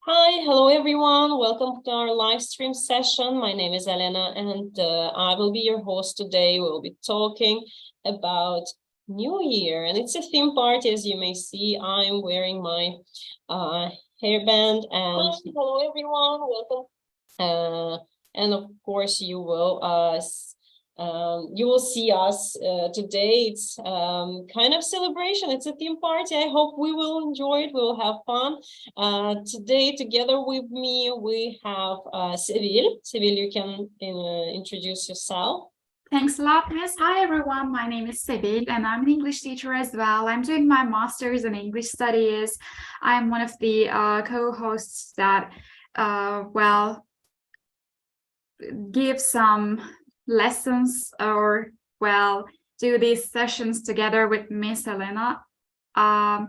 Hi, hello everyone. Welcome to our live stream session. My name is Elena and I will be your host today. We'll be talking about New Year, and it's a theme party. As you may see, I'm wearing my hairband, and hello everyone. Welcome. And of course you will see us today. It's kind of celebration. It's a theme party. I hope we will enjoy it. We will have fun. Today, together with me, we have Seville. Seville, you can introduce yourself. Thanks a lot, Miss. Hi, everyone. My name is Seville, and I'm an English teacher as well. I'm doing my master's in English studies. I'm one of the co-hosts that, give some lessons or, do these sessions together with Miss Elena. I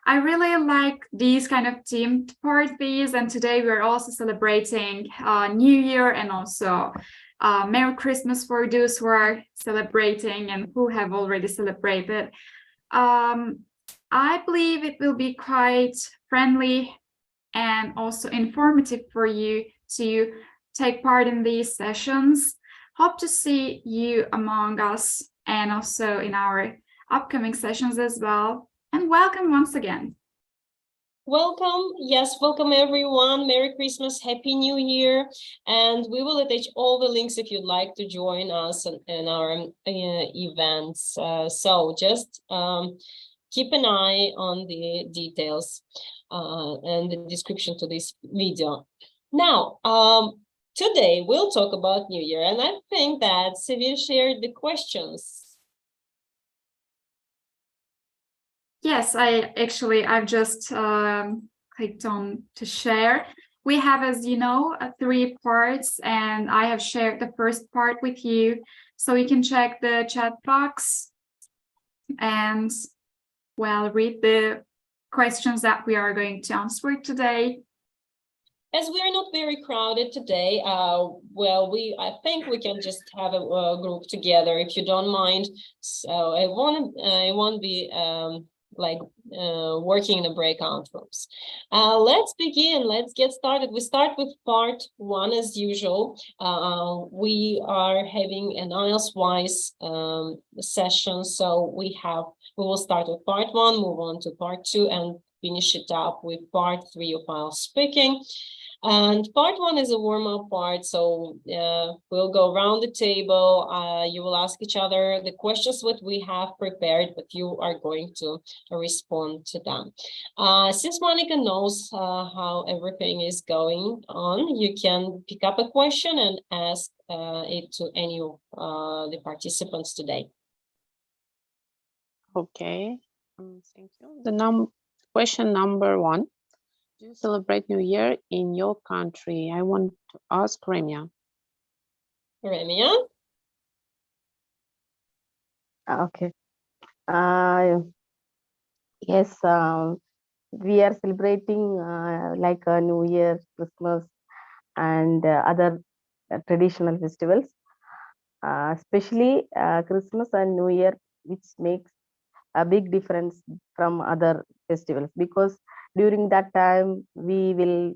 really like these kind of themed parties, and today we're also celebrating New Year and also Merry Christmas for those who are celebrating and who have already celebrated. I believe it will be quite friendly and also informative for you to take part in these sessions. Hope to see you among us and also in our upcoming sessions as well. And welcome once again. Welcome. Yes, welcome everyone. Merry Christmas, Happy New Year. And we will attach all the links if you'd like to join us in our events. So just keep an eye on the details and the description to this video. Now, today we'll talk about New Year, and I think that Seville shared the questions. Yes, I've just clicked on to share. We have, as you know, 3 parts, and I have shared the first part with you. So you can check the chat box and, read the questions that we are going to answer today. As we are not very crowded today, I think we can just have a group together, if you don't mind. So I won't be working in the breakout rooms. Let's begin. Let's get started. We start with part 1 as usual. We are having an IELTS-wise session, so we will start with part 1, move on to part 2, and finish it up with part 3 of IELTS speaking. And part 1 is a warm-up part, so we'll go around the table. You will ask each other the questions that we have prepared, but you are going to respond to them. Since Monica knows how everything is going on, you can pick up a question and ask it to any of the participants today. Okay, thank you. The question number 1. Do you celebrate New Year in your country? I want to ask Remia. Remia? Okay. Yes, we are celebrating like a New Year, Christmas, and other traditional festivals, especially Christmas and New Year, which makes a big difference from other festivals, because during that time we will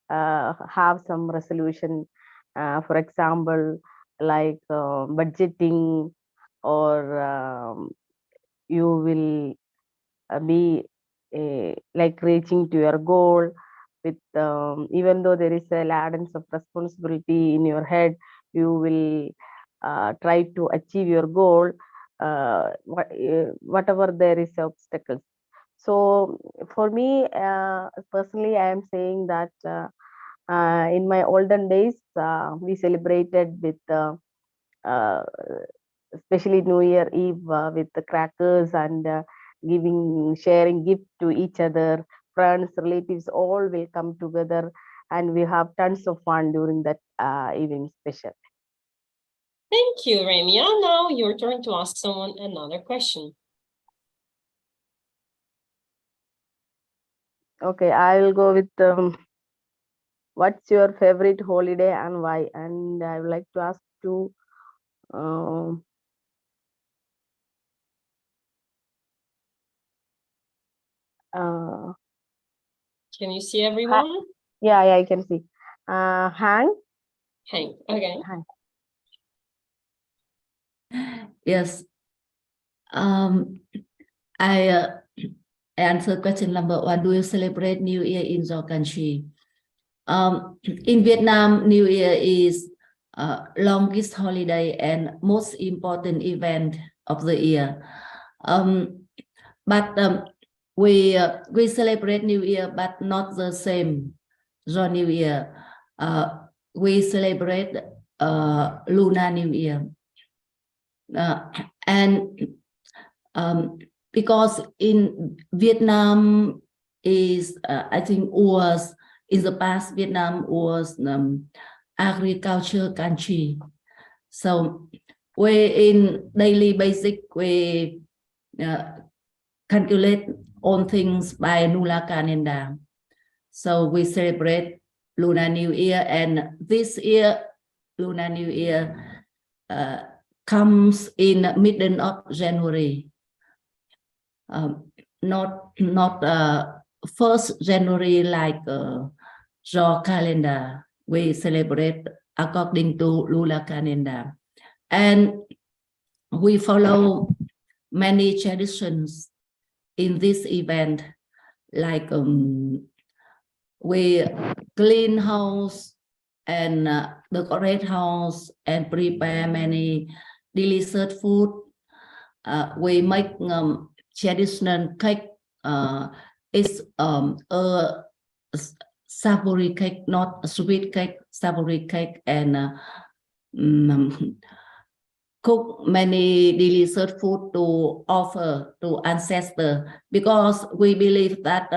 have some resolution, for example, like budgeting, or you will be like reaching to your goal with even though there is a ladder of responsibility in your head, you will try to achieve your goal, whatever there is obstacles. So for me, personally, I am saying that in my olden days, we celebrated with uh, especially New Year Eve with the crackers and sharing gift to each other. Friends, relatives, all will come together, and we have tons of fun during that evening special. Thank you, Remia. Now your turn to ask someone another question. Okay, I will go with what's your favorite holiday and why? And I would like to ask to can you see everyone? Yeah, I can see. Hang. Hang. Okay. Hang. Yes. I answer question number one. Do you celebrate New Year in your country? In Vietnam, New Year is longest holiday and most important event of the year. But we celebrate New Year, but not the same. The New Year, we celebrate Lunar New Year, and because in Vietnam is I think was in the past Vietnam was agriculture country, so we in daily basic we calculate all things by lunar calendar. So we celebrate Lunar New Year, and this year Lunar New Year comes in middle of January. Not 1st January like your calendar. We celebrate according to lunar calendar, and we follow many traditions in this event, like we clean house and decorate house and prepare many delicious food. We make traditional cake. It's a savory cake, not a sweet cake, savory cake, and cook many delicious food to offer to ancestors, because we believe that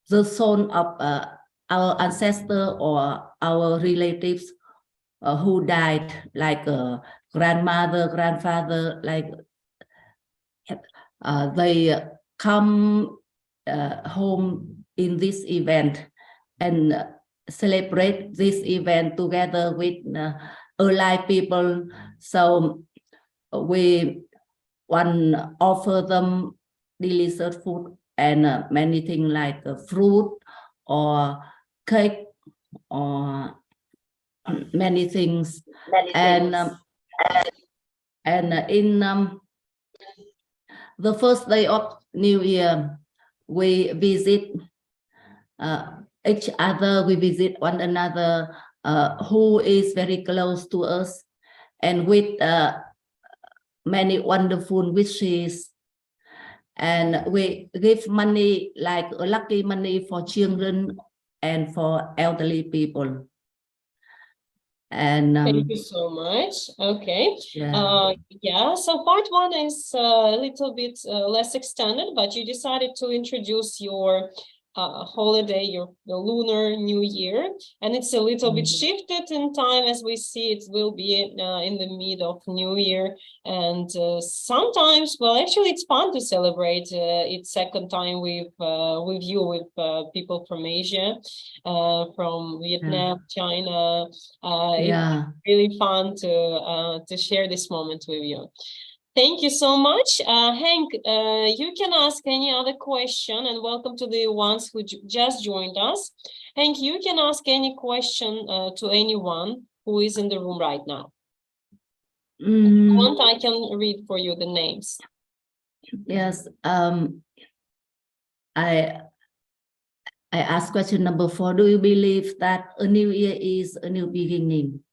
the soul of our ancestor or our relatives who died, like grandmother, grandfather, like they come home in this event and celebrate this event together with alive people. So we offer them delicious food and many things like fruit or cake or many things. And in the first day of New Year, we visit each other, we visit one another who is very close to us, and with many wonderful wishes. And we give money, like lucky money for children and for elderly people. And thank you so much. Okay. yeah. So part one is a little bit less extended, but you decided to introduce your holiday, your Lunar New Year, and it's a little bit shifted in time. As we see, it will be in the mid of New Year, and sometimes, well, actually it's fun to celebrate its second time with you, with people from Asia, from Vietnam, China. It's really fun to share this moment with you. Thank you so much. Hank, you can ask any other question, and welcome to the ones who just joined us. Hank, you can ask any question to anyone who is in the room right now. If you want, I can read for you the names. Yes. I asked question number 4. Do you believe that a new year is a new beginning?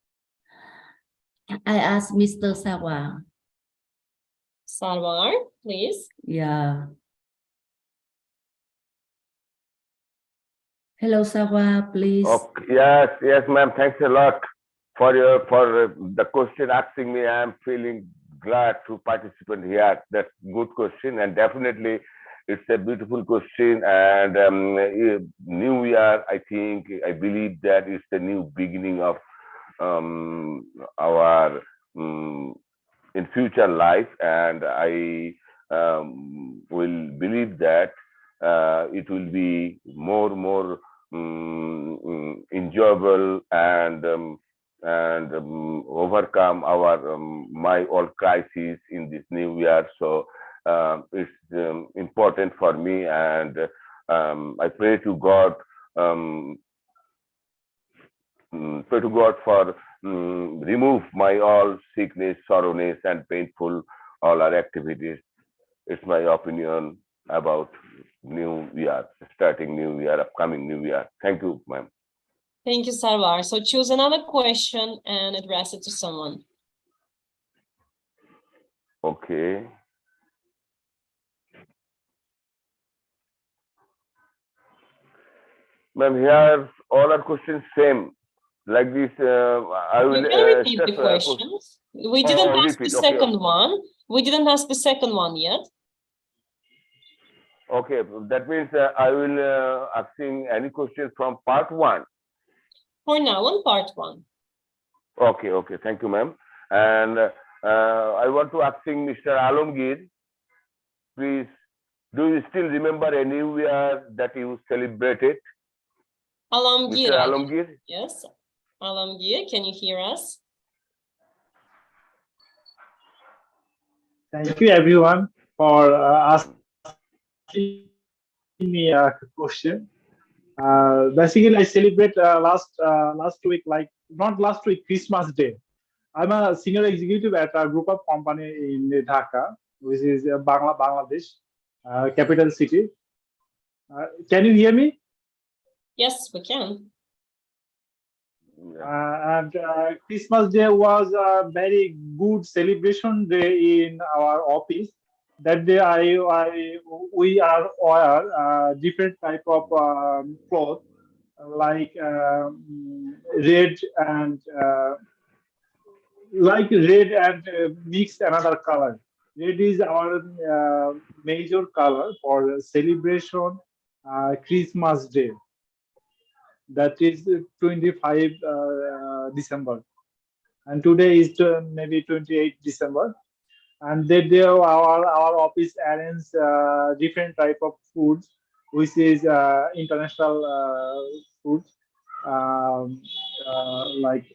I asked Mr. Sawa. Sarwar, please. Yeah. Hello, Sawa, please. Okay. Yes, ma'am. Thanks a lot for the question asking me. I'm feeling glad to participate here. That's good question, and definitely it's a beautiful question. And New Year, I believe that it's the new beginning of our in future life, and I will believe that it will be more enjoyable and overcome our my old crisis in this new year. So it's important for me, and I pray to God pray to God for remove my all sickness, sorrowness, and painful all our activities. It's my opinion about new year, starting new year, upcoming new year. Thank you, ma'am. Thank you, Sarwar. So choose another question and address it to someone. Okay. Ma'am, here all our questions same. Like this, I will You can repeat the questions. We didn't ask the second one. We didn't ask the second one yet. Okay, that means I will asking any questions from part one. For now, on part one. Okay, okay. Thank you, ma'am. And I want to asking Mr. Alamgir, please, do you still remember a new year that you celebrated? Alamgir. Mr. Alamgir? Yes. Alamgir, can you hear us? Thank you, everyone, for asking me a question. Basically, I celebrate last week, like not last week, Christmas Day. I'm a senior executive at a group of company in Dhaka, which is Bangladesh, capital city. Can you hear me? Yes, we can. And Christmas Day was a very good celebration day in our office. That day, we are wear different type of clothes like red and mix another color. Red is our major color for celebration Christmas Day. That is 25 December, and today is maybe 28 December. And that day our office arranges different type of foods, which is international food, like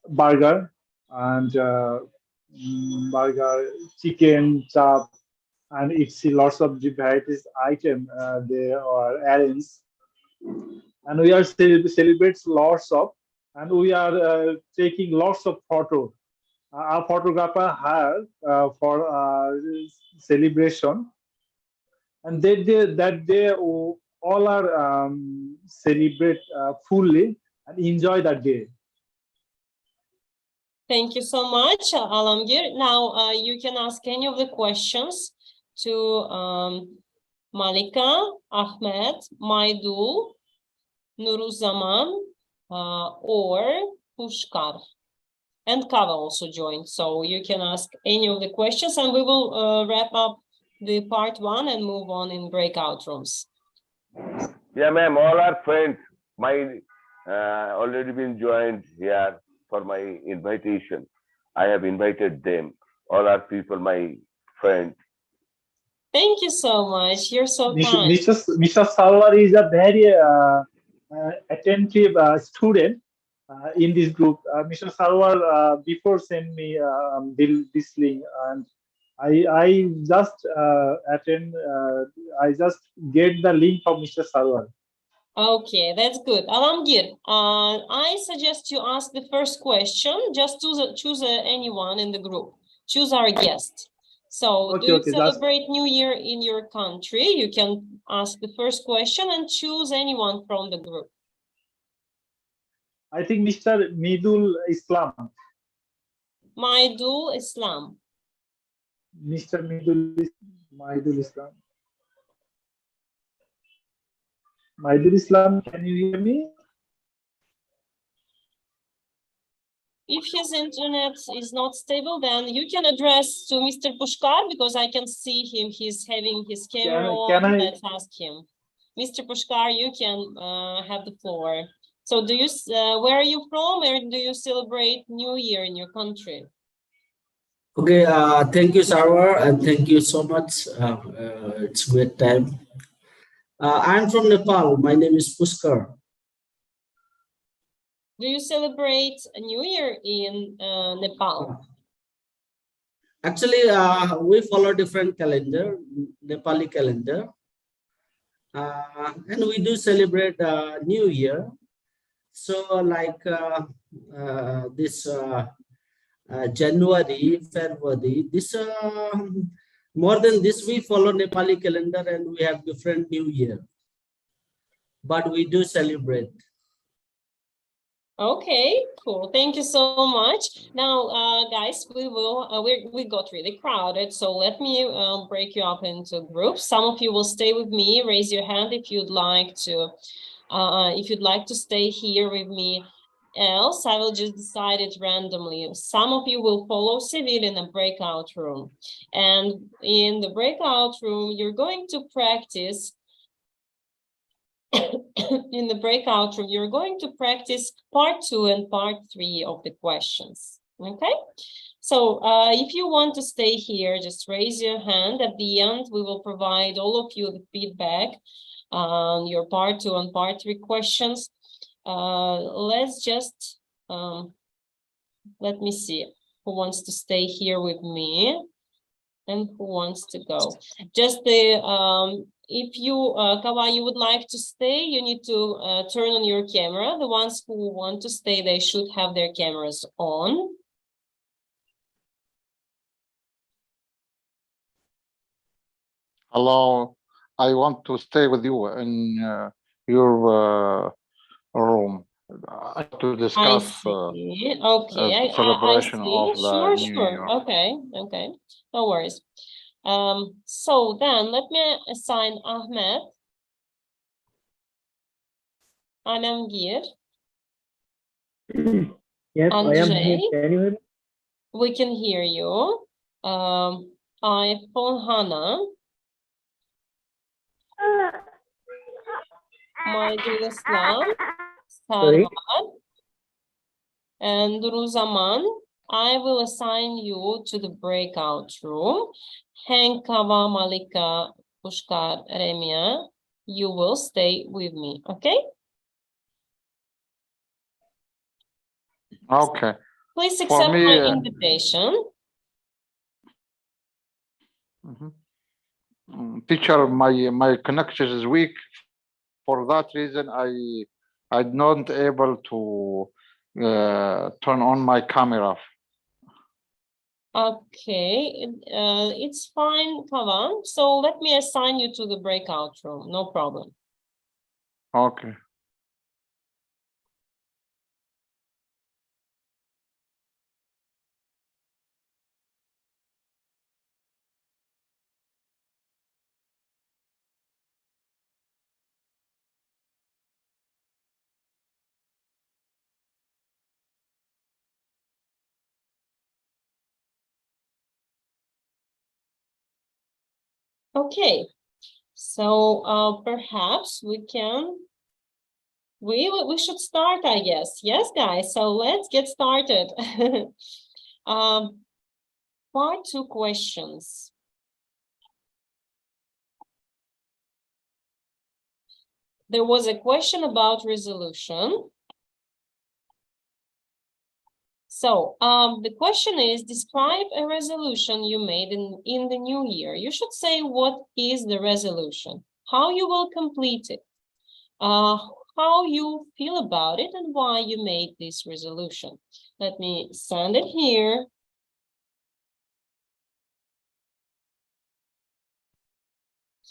burger and chicken chop, and it's lots of varieties item they are arranged, and we are celebrates lots of, and we are taking lots of photos. Our photographer hired for celebration, and that day all are celebrate fully and enjoy that day. Thank you so much, Alamgir. Now you can ask any of the questions to Malika, Ahmed, Maidul, Nuruzaman, or Pushkar. And Kava also joined, so you can ask any of the questions, and we will wrap up the part one and move on in breakout rooms. Yeah, ma'am. All our friends, my already been joined here for my invitation. I have invited them. All our people, my friends. Thank you so much. You're so kind. Mr. Salwar is a very attentive student in this group. Mr. Salwar before sent me this link, and I just attend. I just get the link from Mr. Salwar. Okay, that's good. Alamgir, I suggest you ask the first question. Just choose anyone in the group. Choose our guest. So, do you celebrate New Year in your country? You can ask the first question and choose anyone from the group. I think Mr. Midul Islam. Maidul Islam. Mr. Midul Islam. Maidul Islam, can you hear me? If his internet is not stable, then you can address to Mr. Pushkar, because I can see him. He's having his camera on. Let's ask him. Mr. Pushkar, you can have the floor. So do you, where are you from, or do you celebrate New Year in your country? Okay, thank you, Sarwar, and thank you so much. It's a great time. I'm from Nepal. My name is Pushkar. Do you celebrate a New Year in Nepal? Actually, we follow different calendar, Nepali calendar. And we do celebrate New Year. So like this January, February, this more than this, we follow Nepali calendar and we have different New Year. But we do celebrate. Okay, cool. Thank you so much. Now, guys, we got really crowded, so let me break you up into groups. Some of you will stay with me. Raise your hand if you'd like to stay here with me. Else, I will just decide it randomly. Some of you will follow Civil in a breakout room, and in the breakout room, you're going to practice. In the breakout room, you're going to practice part 2 and part 3 of the questions. Okay, so if you want to stay here, just raise your hand. At the end, we will provide all of you the feedback on your part 2 and part 3 questions. Let's just let me see who wants to stay here with me and who wants to go. Just the if you, Kawa, you would like to stay, you need to turn on your camera. The ones who want to stay, they should have their cameras on. Hello, I want to stay with you in your room to discuss okay, celebration I see. of the New Sure. Year. Okay, no worries. So then let me assign Ahmed. Alamgir. Yes, Andrzej. I am here. Can you hear me? We can hear you. iPhone Hannah. My dear Islam. Sarwar. And Ruzaman. I will assign you to the breakout room. Henkava Malika Pushkar Remia. You will stay with me, okay? Okay. Please accept my invitation. Teacher, my connection is weak. For that reason, I'm not able to turn on my camera. Okay, it's fine, Kavan. So let me assign you to the breakout room. No problem. Okay. Okay, so perhaps we should start, I guess. Yes, guys. So let's get started. Part 2 questions. There was a question about resolution. So the question is, describe a resolution you made in the new year. You should say what is the resolution, how you will complete it, how you feel about it, and why you made this resolution. Let me send it here.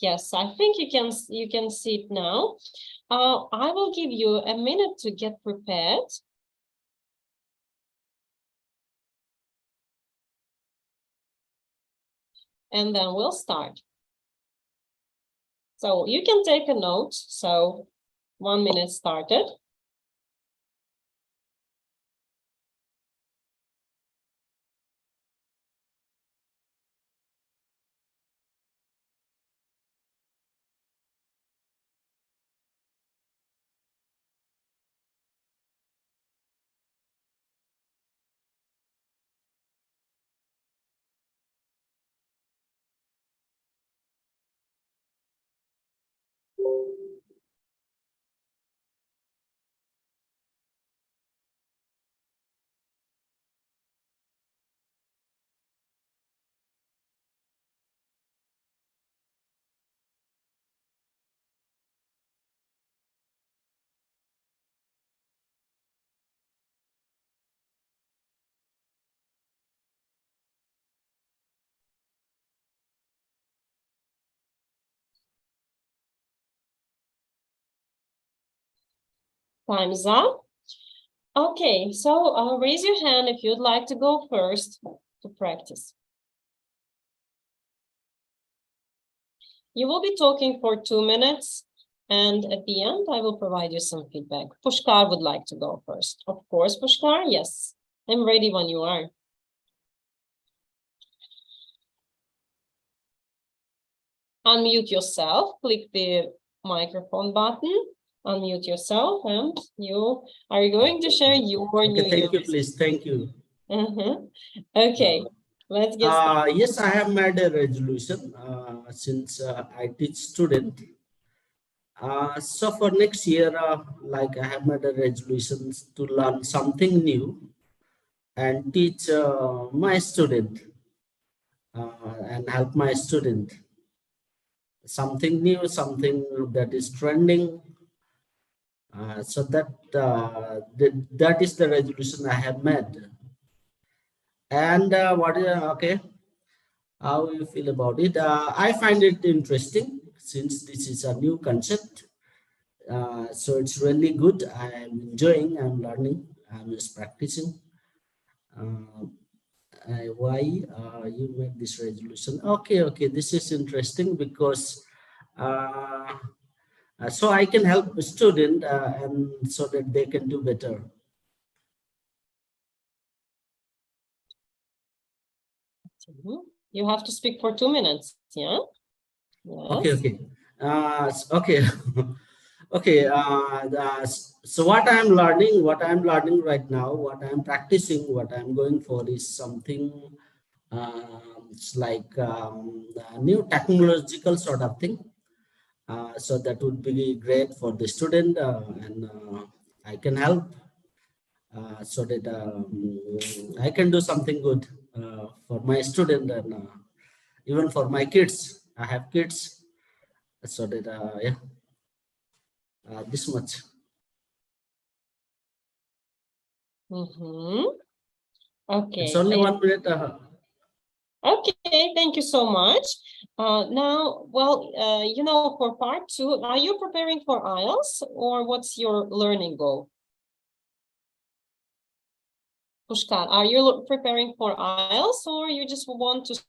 Yes, I think you can see it now. I will give you a minute to get prepared. And then we'll start. So you can take a note. So 1 minute started. Time's up. Okay, so raise your hand if you'd like to go first to practice. You will be talking for 2 minutes, and at the end, I will provide you some feedback. Pushkar would like to go first. Of course, Pushkar, yes. I'm ready when you are. Unmute yourself, click the microphone button, unmute yourself, and you are going to share your new Thank you, please. Thank you. Okay, let's get started. Yes, I have made a resolution since I teach student. So for next year, like I have made a resolution to learn something new and teach my student and help my student. Something new, something that is trending. So that is the resolution I have made. And okay, how you feel about it? I find it interesting since this is a new concept. So it's really good. I'm enjoying, I'm learning, I'm just practicing. Why you make this resolution? Okay, this is interesting because so I can help a student and so that they can do better. You have to speak for 2 minutes, yeah? Yes. Okay. Okay. So what I'm learning right now, what I'm practicing, what I'm going for is something it's like a new technological sort of thing. So that would be great for the student and I can help so that I can do something good for my student and even for my kids. I have kids, so that yeah, this much. Okay. It's only 1 minute. Okay, thank you so much. Now, well, you know, for part 2, are you preparing for IELTS or what's your learning goal? Pushkar, are you preparing for IELTS or you just want to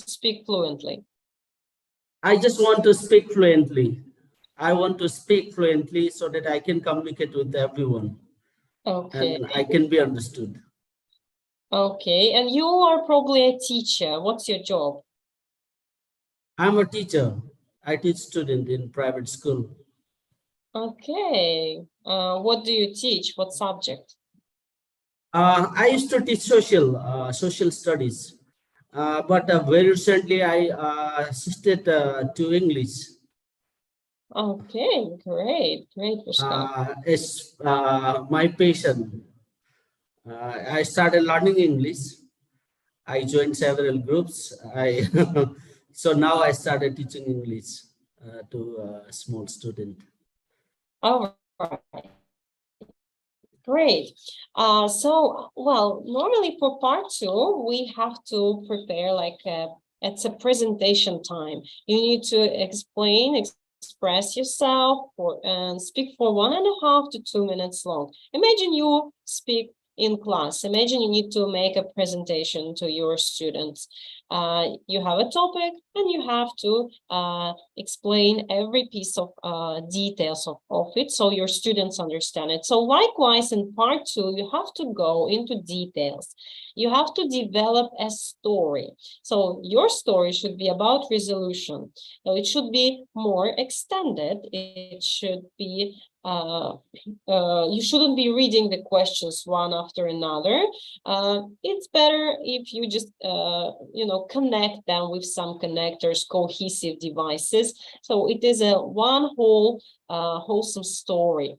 speak fluently? I just want to speak fluently. I want to speak fluently so that I can communicate with everyone. Okay. And I can be understood. Okay, and you are probably a teacher. What's your job? I'm a teacher. I teach students in private school. Okay. What do you teach? What subject? I used to teach social studies, but very recently I assisted to English. Okay, great, Pushkar. It's my passion. I started learning English. I joined several groups. So now I started teaching English to a small student. All right. Great. So, well, normally for part 2, we have to prepare like it's a presentation time. You need to express yourself and speak for 1.5 to 2 minutes long. Imagine you speak in class. Imagine you need to make a presentation to your students. You have a topic and you have to explain every piece of details of it so your students understand it. So likewise, in part 2, you have to go into details. You have to develop a story. So your story should be about resolution. So it should be more extended. It should be you shouldn't be reading the questions one after another. It's better if you just you know, connect them with some connectors, cohesive devices, so it is a one whole wholesome story.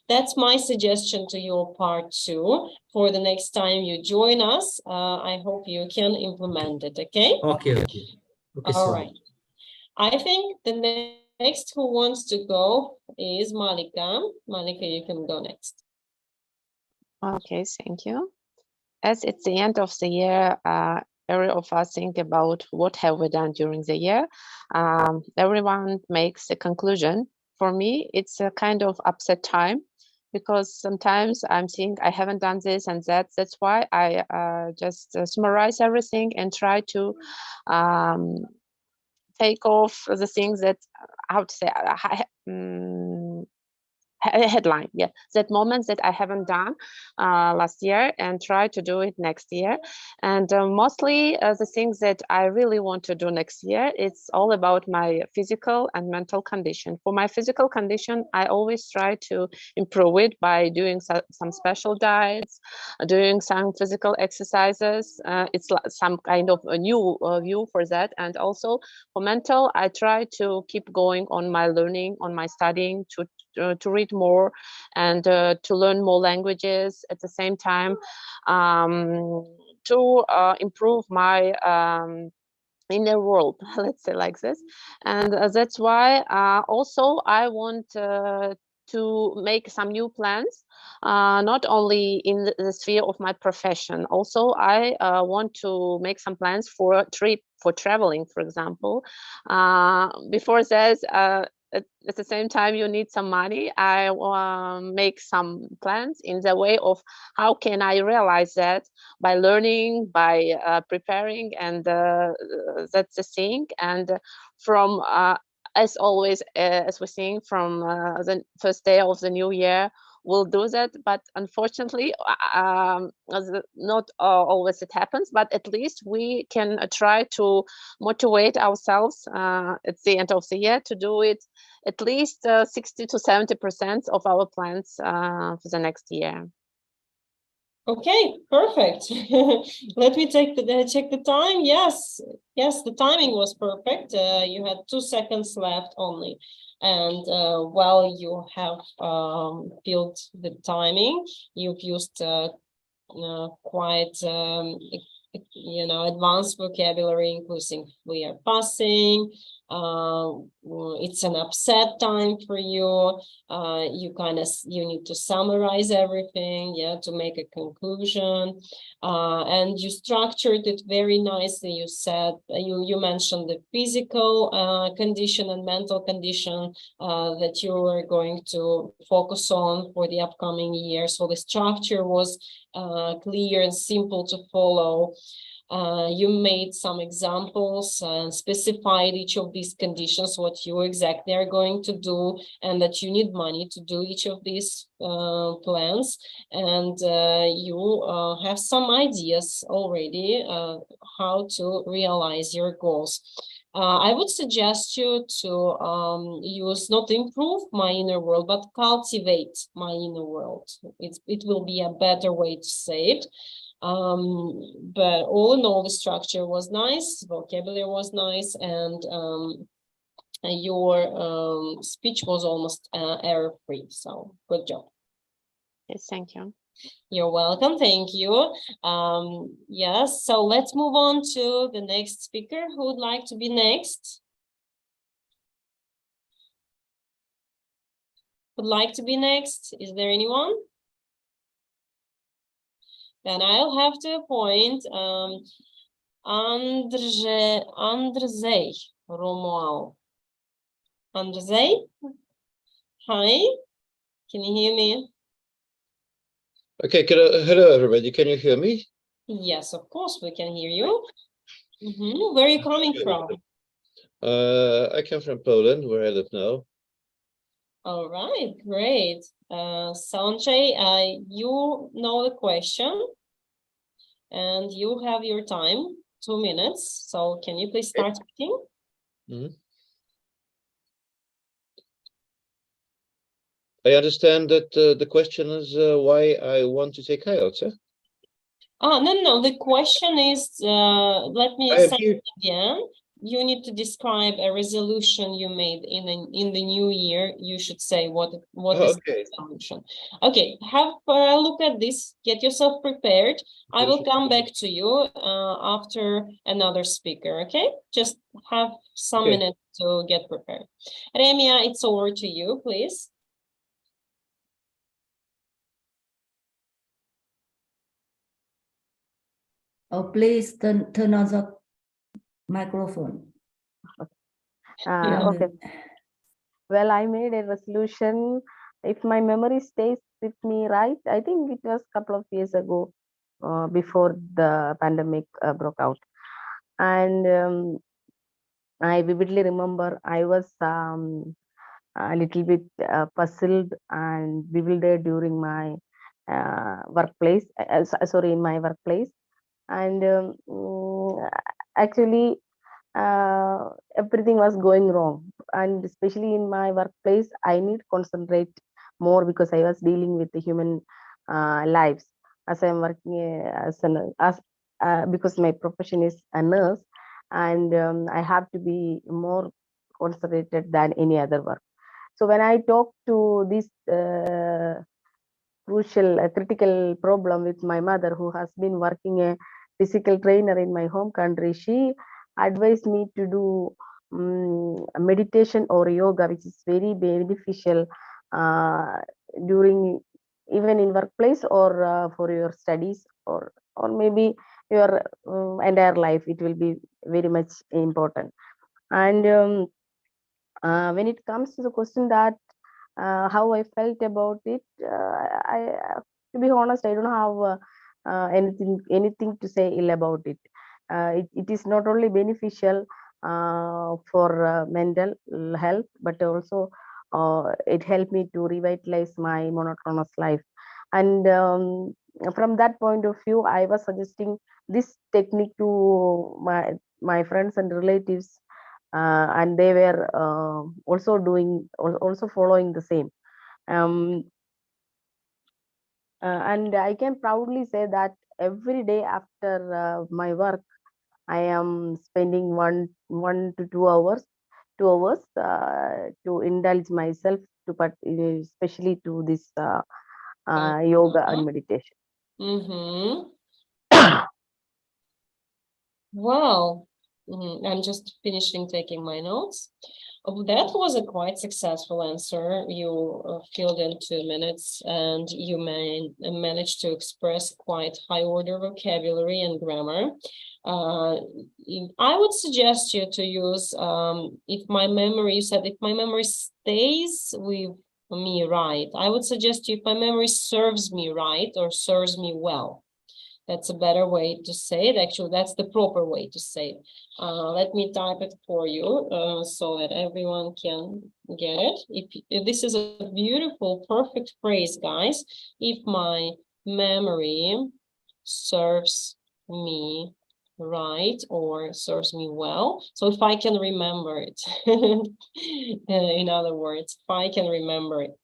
That's my suggestion to your part 2 for the next time you join us. I hope you can implement it. Okay. Okay. All right. I think the next who wants to go is Malika. Malika, you can go next. Okay, thank you. As it's the end of the year, every of us think about what have we done during the year. Everyone makes a conclusion. For me, it's a kind of upset time because sometimes I'm thinking I haven't done this and that. That's why I just summarize everything and try to take off the things that, how to say, headline, yeah, that moments that I haven't done last year and try to do it next year. And mostly the things that I really want to do next year, it's all about my physical and mental condition. For my physical condition, I always try to improve it by doing some special diets, doing some physical exercises. It's some kind of a new view for that. And also for mental, I try to keep going on my learning, on my studying, to read more and to learn more languages at the same time, to improve my inner world, let's say like this. And that's why also I want to make some new plans, not only in the sphere of my profession. Also, I want to make some plans for a trip, for traveling, for example. Before that, at the same time, you need some money. I make some plans in the way of how can I realize that by learning, by preparing, and that's the thing. And from as always, as we're seeing from the first day of the new year, we'll do that. But unfortunately, not always it happens. But at least we can try to motivate ourselves at the end of the year to do it at least 60 to 70% of our plans for the next year. Okay, perfect. Let me check the time. Yes, the timing was perfect. You had 2 seconds left only. And while you have filled the timing, you've used quite advanced vocabulary, including we are passing. It's an upset time for you. You need to summarize everything, to make a conclusion. And you structured it very nicely. You said you mentioned the physical condition and mental condition that you are going to focus on for the upcoming year. So the structure was clear and simple to follow. You made some examples and specified each of these conditions, what you exactly are going to do, and that you need money to do each of these plans. And you have some ideas already how to realize your goals. I would suggest you to use not improve my inner world, but cultivate my inner world. It will be a better way to say it. But all in all, the structure was nice, vocabulary was nice, and your speech was almost error-free. So good job. Yes, thank you. You're welcome. Thank you. Yes, so let's move on to the next speaker. Who would like to be next? Would like to be next? Is there anyone? Then I'll have to appoint Andrzej Romuald. Andrzej? Hi, can you hear me? Okay, hello everybody, can you hear me? Yes, of course we can hear you. Where are you coming from? I come from Poland, where I live now. All right, great. Sanjay, you know the question and you have your time, 2 minutes. So can you please start speaking? I understand that the question is why I want to take IELTS, eh? No. The question is, let me say it again. You need to describe a resolution you made in the new year. You should say what is the resolution. Okay, have a look at this. Get yourself prepared. I will come back to you after another speaker. Okay, just have some minutes to get prepared. Remia, it's over to you, please. Oh, please turn on the microphone. Okay. Well, I made a resolution. If my memory stays with me, right? I think it was a couple of years ago, before the pandemic broke out. And I vividly remember I was a little bit puzzled and bewildered during my workplace. Sorry, in my workplace. And actually, everything was going wrong, and especially in my workplace I need to concentrate more because I was dealing with the human lives, as I'm working because my profession is a nurse, and I have to be more concentrated than any other work. So when I talk to this crucial critical problem with my mother, who has been working a physical trainer in my home country, she advised me to do meditation or yoga, which is very beneficial uh, during, even in workplace, or for your studies, or maybe your entire life. It will be very much important. And when it comes to the question that how I felt about it, to be honest, I don't have anything to say ill about it. It is not only beneficial for mental health, but also it helped me to revitalize my monotonous life. And from that point of view, I was suggesting this technique to my friends and relatives, and they were also following the same. um, and I can proudly say that every day after my work, I am spending 1 to 2 hours 2 hours to indulge myself, to especially to this yoga and meditation. Mm-hmm. Wow. I'm just finishing taking my notes. Oh, that was a quite successful answer. You filled in 2 minutes, and you managed to express quite high order vocabulary and grammar. I would suggest you to use, if my memory, you said if my memory stays with me right, I would suggest you if my memory serves me right or serves me well. That's a better way to say it. Actually, that's the proper way to say it. Let me type it for you so that everyone can get it. If this is a beautiful, perfect phrase, guys. If my memory serves me right or serves me well. So if I can remember it, in other words, if I can remember it.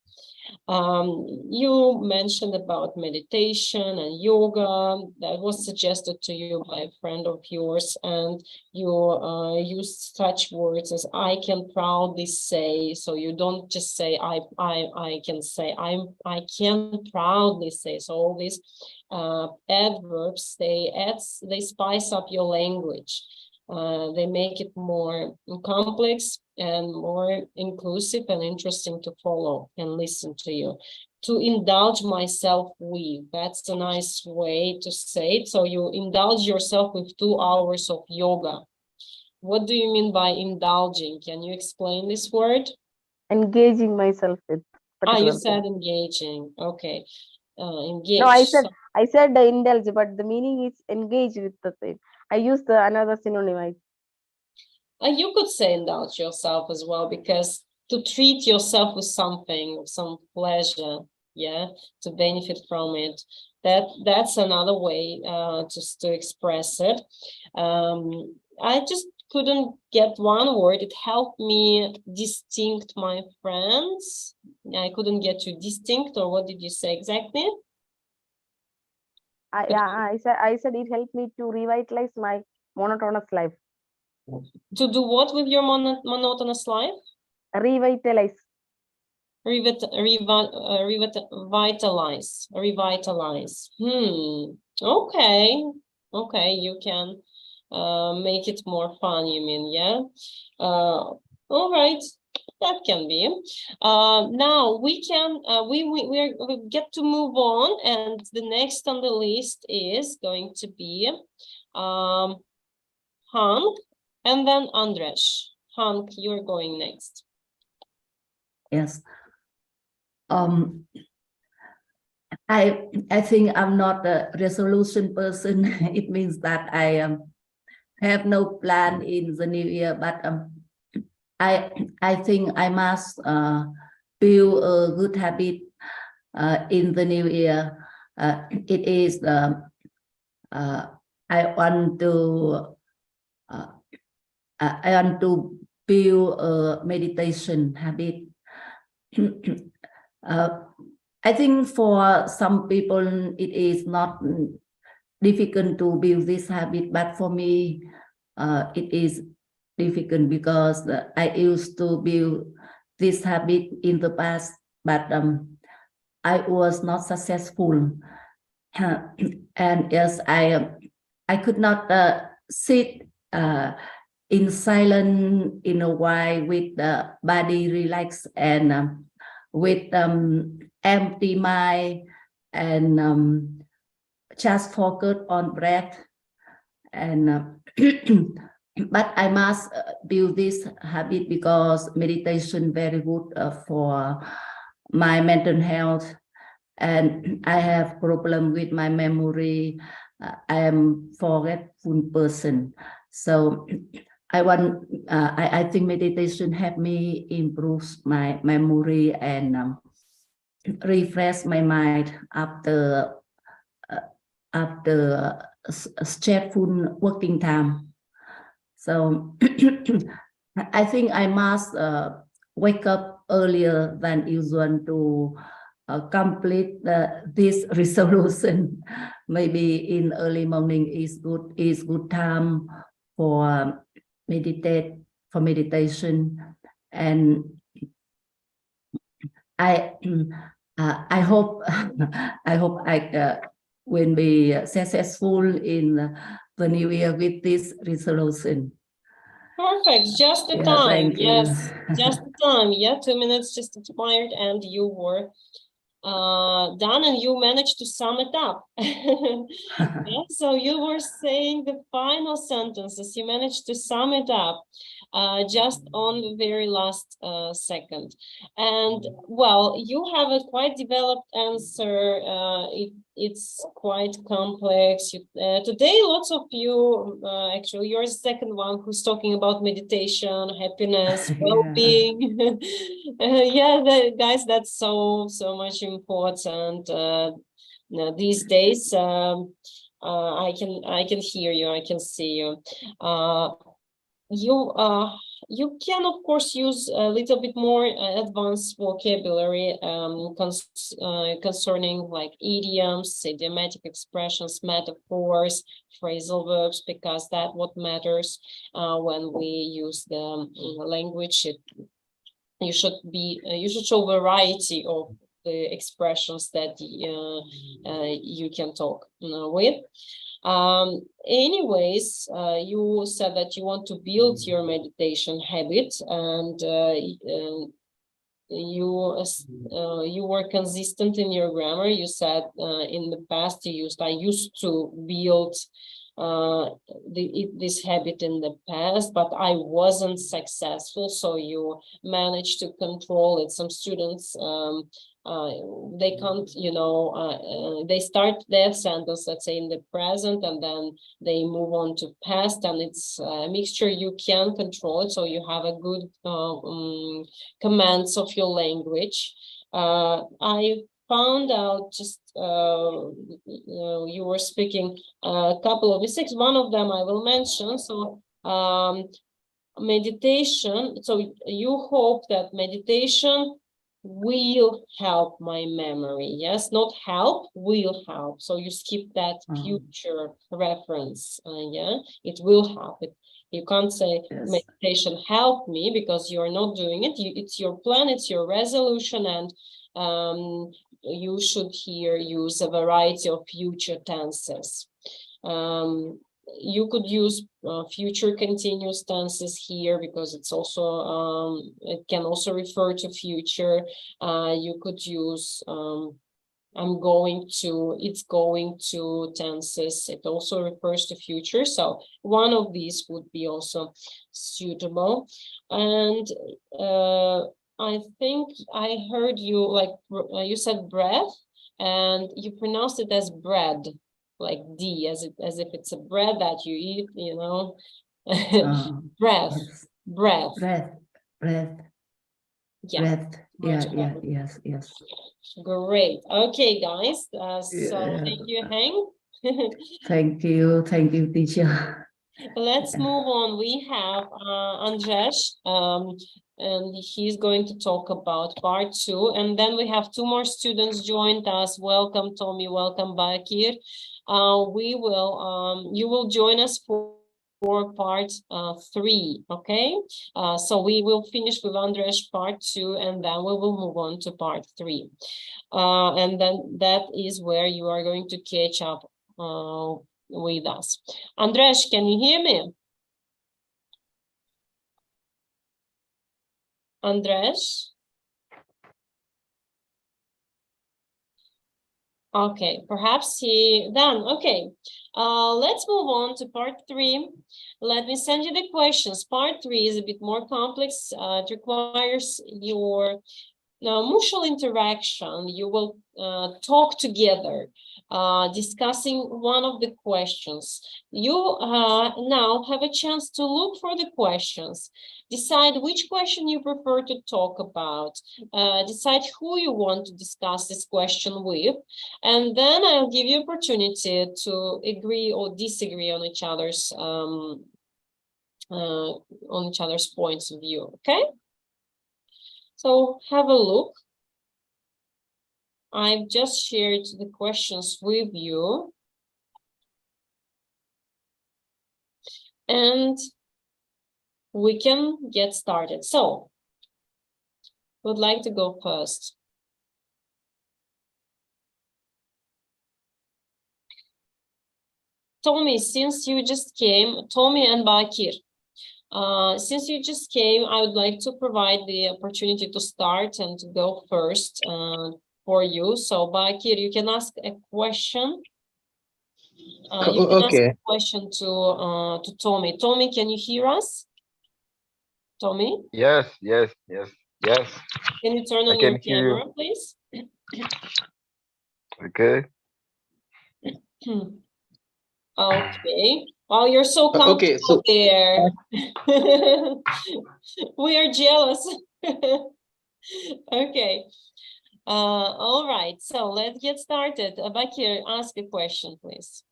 You mentioned about meditation and yoga that was suggested to you by a friend of yours, and you used such words as "I can proudly say." So you don't just say I can say, I can proudly say. So all these adverbs, they spice up your language. They make it more complex and more inclusive and interesting to follow and listen to you. To indulge myself with, that's a nice way to say it. So you indulge yourself with 2 hours of yoga. What do you mean by indulging? Can you explain this word? Engaging myself with You particular said thing. engaging. Okay. Engage. No, I said indulge, but the meaning is engage with the thing. I used another synonym. You could say indulge yourself as well, because to treat yourself with something, some pleasure, yeah, to benefit from it. That's another way just to express it. I just couldn't get one word. It helped me distinct my friends. I couldn't get you distinct, or what did you say exactly? I said it helped me to revitalize my monotonous life. To do what with your monotonous life? Revitalize. Revitalize. Okay. Okay, you can make it more fun, you mean, yeah? All right, that can be. Now we can we get to move on, and the next on the list is going to be Hank and then Andres. Hank, you're going next. Yes. I think I'm not a resolution person. It means that I have no plan in the new year, but I think I must build a good habit in the new year. It is I want to build a meditation habit. I think for some people it is not difficult to build this habit, but for me it is difficult because I used to build this habit in the past, but I was not successful. And yes, I could not sit in silence in a while with the body relaxed and with empty mind and just focus on breath. And but I must build this habit because meditation very good for my mental health, and I have problem with my memory. I am forgetful person, so I think meditation help me improve my memory and refresh my mind after a stressful working time. So I think I must wake up earlier than usual to complete this resolution. Maybe in early morning is good time for meditation, and I hope I will be successful in the new year with this resolution. Perfect, just the Yeah, time. thank you. Yes, just the time. Yeah, 2 minutes just expired and you were done and you managed to sum it up. Yeah, so you were saying the final sentences, you managed to sum it up just on the very last second. And well, you have a quite developed answer. It's quite complex. Today, lots of you, actually, you're the second one who's talking about meditation, happiness, well-being. Yeah, guys, that's so much important. These days, I can hear you, I can see you. You can of course use a little bit more advanced vocabulary concerning like idioms, idiomatic expressions, metaphors, phrasal verbs, because that's what matters when we use the language. You should show variety of the expressions that you can talk with. Anyways, you said that you want to build your meditation habit, and you were consistent in your grammar. You said in the past I used to build this habit in the past, but I wasn't successful. So you managed to control it. Some students they can't, they start their sentence, let's say in the present, and then they move on to past, and it's a mixture. You can control it, so you have a good commands of your language. I found out just you were speaking a couple of mistakes. One of them I will mention. So meditation, so you hope that meditation will help my memory. Yes, not help, will help. So you skip that future reference. Yeah, it will help. You can't say meditation help me, because you're not doing it. It's your plan, it's your resolution, and you should here use a variety of future tenses. You could use future continuous tenses here, because it's also it can also refer to future. You could use I'm going to, it's going to tenses. It also refers to future. So one of these would be also suitable. And I think I heard you, like you said breath. and you pronounce it as bread, like D, as if it's a bread that you eat, you know. Breath, breath. Breath, breath, Yeah. breath. Yeah, yeah, yes, yes. Great. Okay, guys. So thank you, Heng. Thank you, teacher. Let's move on. We have Andrzej, and he's going to talk about part 2. And then we have 2 more students joined us. Welcome, Tommy. Welcome, Bakir. You will join us for part 3, okay? So we will finish with Andrzej part 2, and then we will move on to part 3. And then that is where you are going to catch up with us. Andrzej, can you hear me? Andrzej? Okay, perhaps he done. Okay, let's move on to part 3. Let me send you the questions. Part 3 is a bit more complex. It requires your mutual interaction. You will talk together, discussing one of the questions. You now have a chance to look for the questions, decide which question you prefer to talk about, decide who you want to discuss this question with, and then I'll give you opportunity to agree or disagree on each other's points of view. Okay? So have a look. I've just shared the questions with you. And we can get started. So, who would like to go first? Tommy, since you just came, Tommy and Bakir, since you just came, I would like to provide the opportunity to start and to go first for you. So, Bakir, you can ask a question. You can ask a question to Tommy. Tommy, can you hear us? Tommy? Yes. Can you turn on your camera, please? Okay. Okay. Oh, you're so comfortable there. We are jealous. Okay. All right. So let's get started. Bakir, ask a question, please.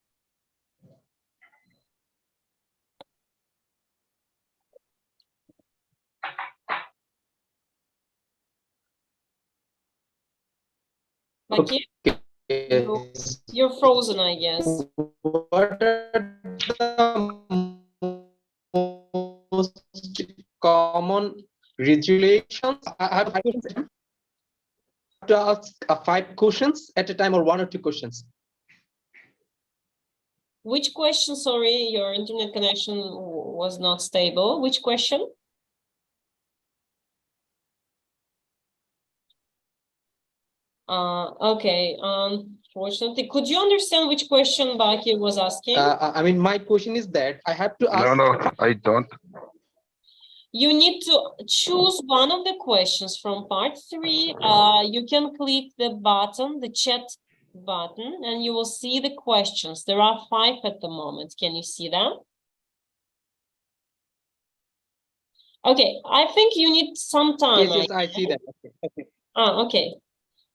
Bakir? You're frozen, I guess. What are the most common resolutions? I have to ask 5 questions at a time, or 1 or 2 questions? Which question? Sorry, your internet connection was not stable. Which question? Okay. Unfortunately, could you understand which question Bakir was asking? I mean, my question is that I have to ask. No, I don't. You need to choose one of the questions from part 3. You can click the button, the chat button, and you will see the questions. There are 5 at the moment. Can you see that? Okay, I think you need some time. Yes, I see that. Okay. Okay.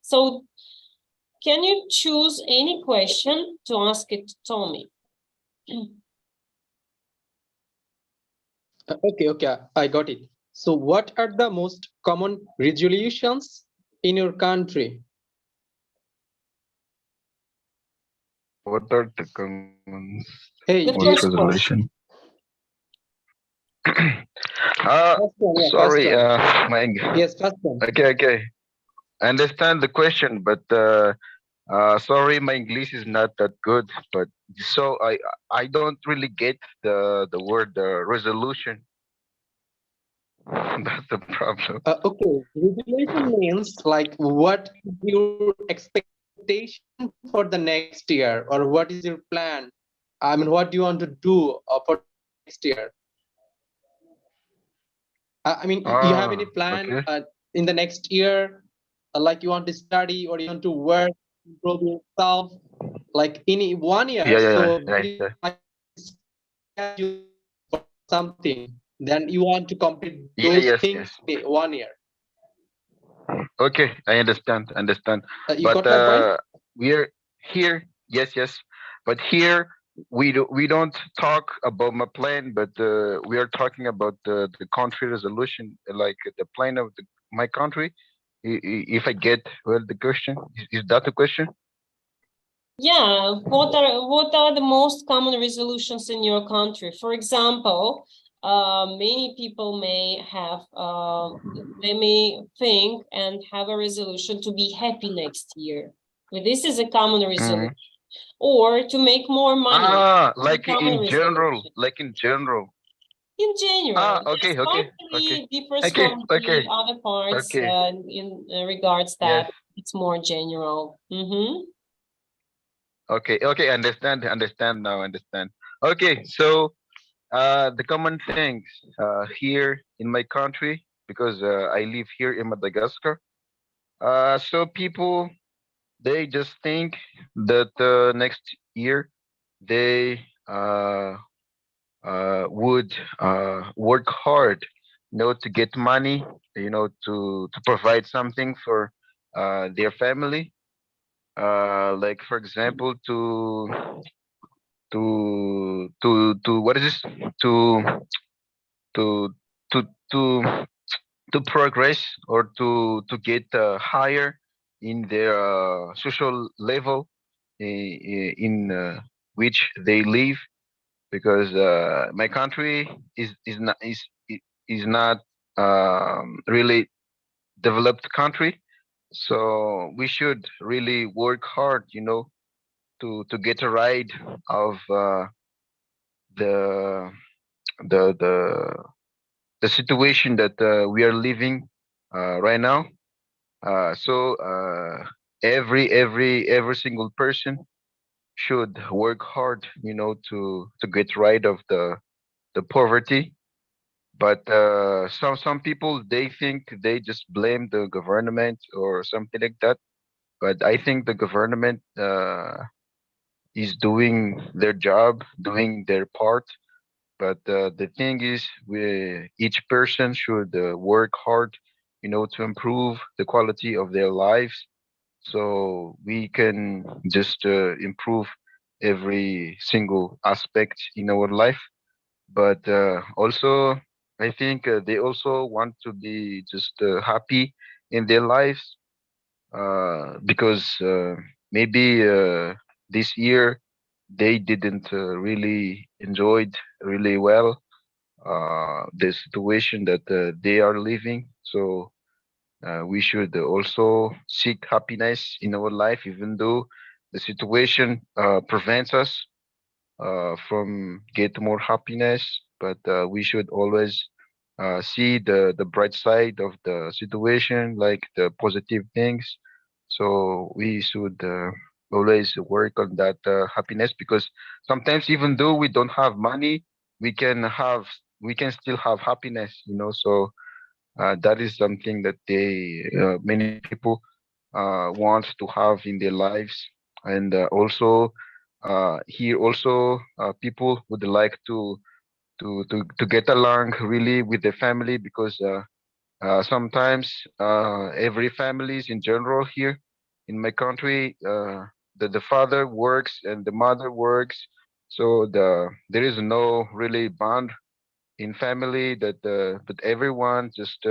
So can you choose any question to ask it to Tommy? Okay, I got it. So what are the most common resolutions in your country? What are the common resolution? Sorry, Yes, first one. Okay. I understand the question, but sorry, my English is not that good. But so I don't really get the word resolution. That's the problem. Okay, resolution means like what is your expectation for the next year, or what is your plan? I mean, what do you want to do for next year? I mean, you have any plan in the next year? Like you want to study or you want to work? improve yourself like in 1 year. Yeah, yeah, So yeah, yeah, yeah. you for something, then you want to complete Yeah, those yes, things yes. in 1 year. Okay, I understand. You But got my point? we're here. Yes, yes. But here we don't talk about my plan, but we are talking about the country resolution, like the plan of my country. If I get well the question, is that the question? Yeah, what are the most common resolutions in your country? For example, many people may have they may think and have a resolution to be happy next year. But this is a common resolution. Or to make more money. Ah, This is a like common in general, resolution. like in general. In general, Ah, yes, okay, okay, okay, partially differs okay, from the okay, other parts okay. in regards Yes. that it's more general. Okay, okay, understand now, understand. Okay, so the common things here in my country, because I live here in Madagascar. So people they just think that next year they would work hard, to get money, to provide something for their family. Like for example, to what is this? To to to to to progress or to get higher in their social level in which they live, because my country is not really developed country, so we should really work hard, to get a ride of the the the the situation that we are living right now. So every single person should work hard, to get rid of the poverty. But some people they think they just blame the government or something like that. But I think the government is doing their job, doing their part. But the thing is, each person should work hard, to improve the quality of their lives, so we can just improve every single aspect in our life. But also, I think they also want to be just happy in their lives, because maybe this year they didn't really enjoyed really well the situation that they are living. So we should also seek happiness in our life, even though the situation prevents us from get more happiness. But we should always see the bright side of the situation, like the positive things. So we should always work on that happiness, because sometimes even though we don't have money, we can have we can still have happiness. So that is something that many people want to have in their lives. And also here also people would like to get along really with the family, because sometimes every families in general here in my country, the father works and the mother works, so there is no really bond in family, that everyone just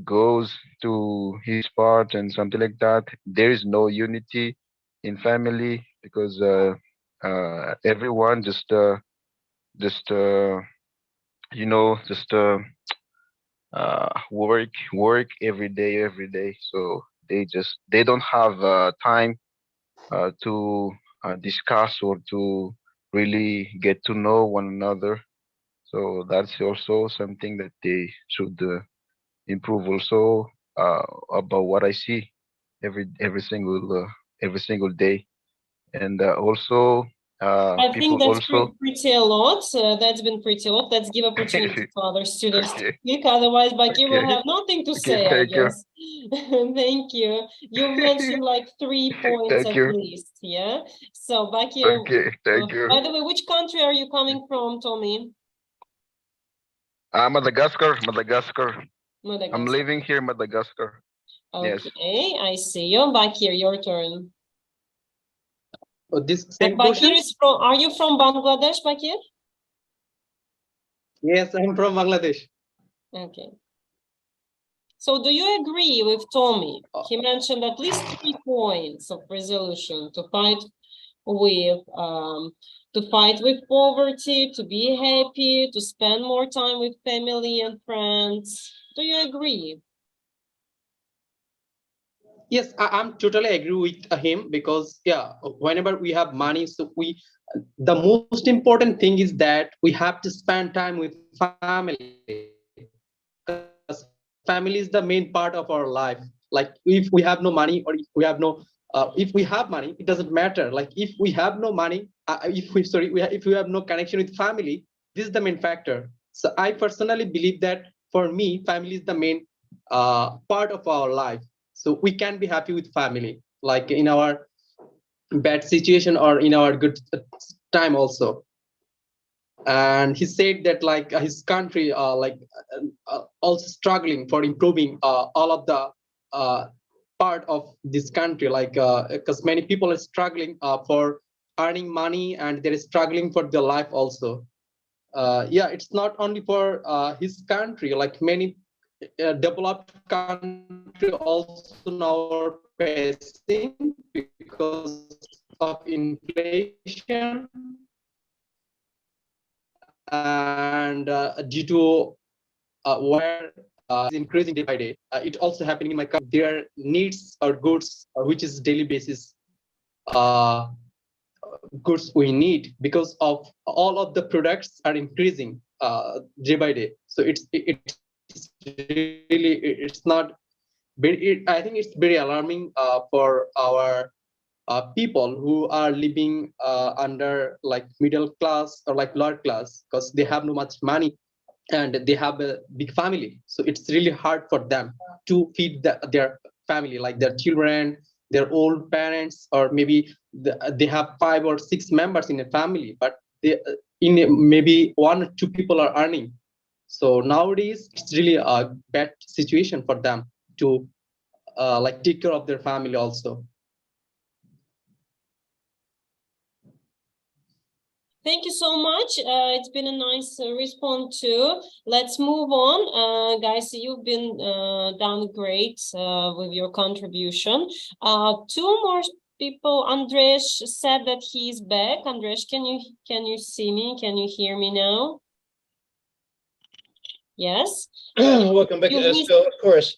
goes to his part and something like that. There is no unity in family, because everyone just just work every day. So they don't have time to discuss or to really get to know one another. So that's also something that they should improve also, about what I see every single day. And also I think people that's also. pretty a lot. That's been pretty a lot. Let's give opportunity to other students to Okay. speak. Otherwise, Bakir will Okay. have nothing to Okay. say, I Thank you. guess. Thank you. You've mentioned like 3 points Thank at you. least, yeah? So, Bakir, Okay. Thank you. by the way, which country are you coming from, Tommy? Madagascar. Madagascar. I'm Madagascar. living here in Madagascar. Yes. Okay, I see you. Bakir, your turn. This same Bakir question? is from, are you from Bangladesh, Bakir? Yes, I'm from Bangladesh. Okay. So do you agree with Tommy? He mentioned at least 3 points of resolution to fight with poverty, to be happy, to spend more time with family and friends. Do you agree? Yes, I'm totally agree with him because yeah, whenever we have money, so the most important thing is that we have to spend time with family because family is the main part of our life. Like if we have no money or if we have money, it doesn't matter. Like if we have no money, if we have no connection with family, this is the main factor. So I personally believe that for me, family is the main part of our life. So we can be happy with family, like in our bad situation or in our good time also. And he said that like his country also struggling for improving all of the part of this country, like because many people are struggling for earning money and they're struggling for their life also. Yeah, it's not only for his country, like many developed country also now are facing because of inflation and due to where is increasing day by day. It also happening in my country. Their needs or goods, which is daily basis uh, goods we need, because of all of the products are increasing day by day. So it's not very. I think it's very alarming for our people who are living under like middle class or like lower class, because they have no much money and they have a big family, so it's really hard for them to feed their family, like their children, their old parents, or maybe they have 5 or 6 members in a family, but maybe 1 or 2 people are earning. So nowadays it's really a bad situation for them to like take care of their family also. Thank you so much. It's been a nice response too. Let's move on. Guys, you've been done great with your contribution. 2 more people. Andres said that he's back. Andres, can you see me? Can you hear me now? Yes. Welcome back, Esko, of course.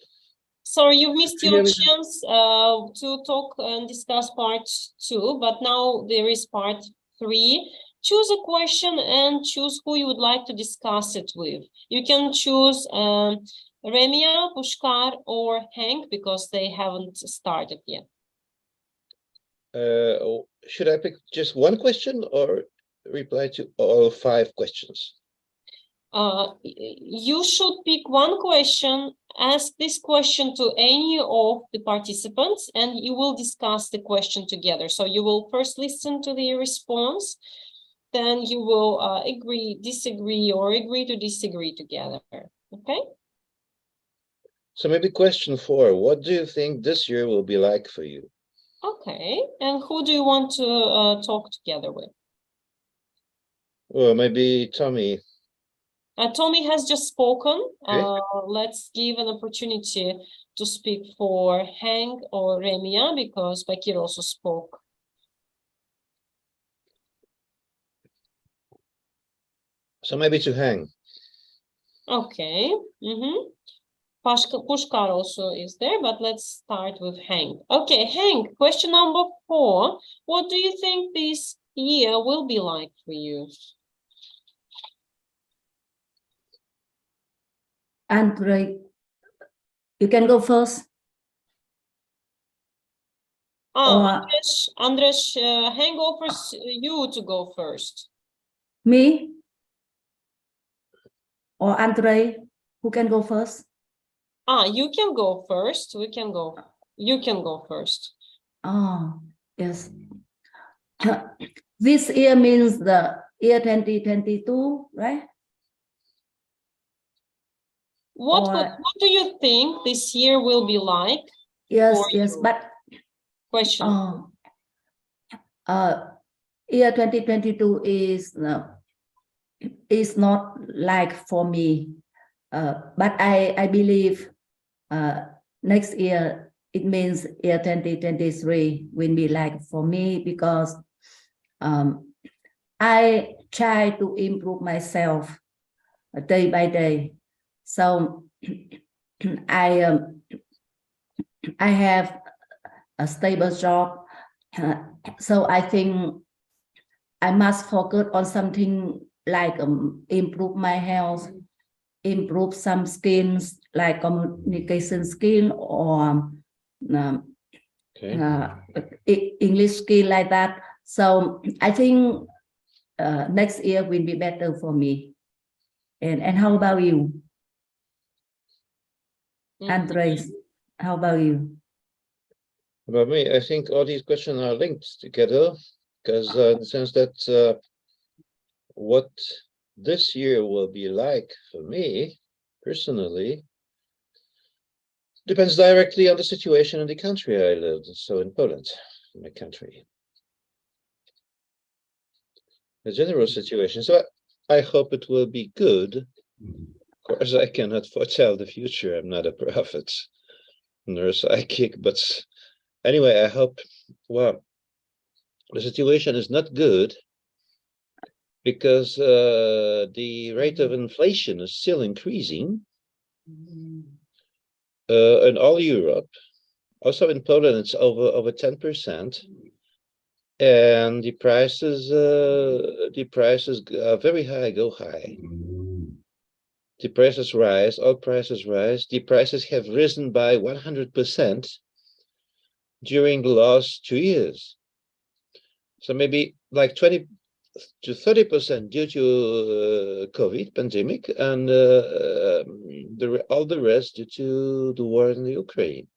Sorry, you missed your chance to talk and discuss part 2, but now there is part 3. Choose a question and choose who you would like to discuss it with. You can choose Remia, Pushkar, or Hank because they haven't started yet. Should I pick just one question or reply to all 5 questions? You should pick one question, ask this question to any of the participants, and you will discuss the question together. So you will first listen to the response, then you will agree, disagree, or agree to disagree together. Okay? So maybe question 4, what do you think this year will be like for you? Okay, and who do you want to talk together with? Well, maybe Tommy. Tommy has just spoken. Okay. Let's give an opportunity to speak for Hank or Remia because Bakir also spoke. So maybe to Hank. Okay. Pushkar also is there, but let's start with Hank. Okay, Hank, question number 4. What do you think this year will be like for you? Andre, you can go first. Or Andres, Hank offers you to go first. me? Or Andre? Who can go first? You can go first. We can go. You can go first. Oh, yes. This year means the year 2022, right? What do you think this year will be like? Yes, yes, you? but question. Year 2022 is not like for me, but I believe next year it means year 2023 will be like for me, because I try to improve myself day by day. So I have a stable job, so I think I must focus on something like improve my health, improve some skills like communication skill or English skill like that. So I think next year will be better for me. And how about you, Andres? How about you? About me, I think all these questions are linked together, because in the sense that what this year will be like for me personally depends directly on the situation in the country I live in. So in Poland, my country, the general situation. So I hope it will be good. Of course, I cannot foretell the future. I'm not a prophet nor a psychic, but anyway, I hope, well, the situation is not good because the rate of inflation is still increasing in all Europe. Also in Poland, it's over 10%, and the prices are very high, go high. The prices rise, all prices rise. The prices have risen by 100% during the last 2 years. So maybe like 20 to 30% due to COVID pandemic, and all the rest due to the war in the Ukraine.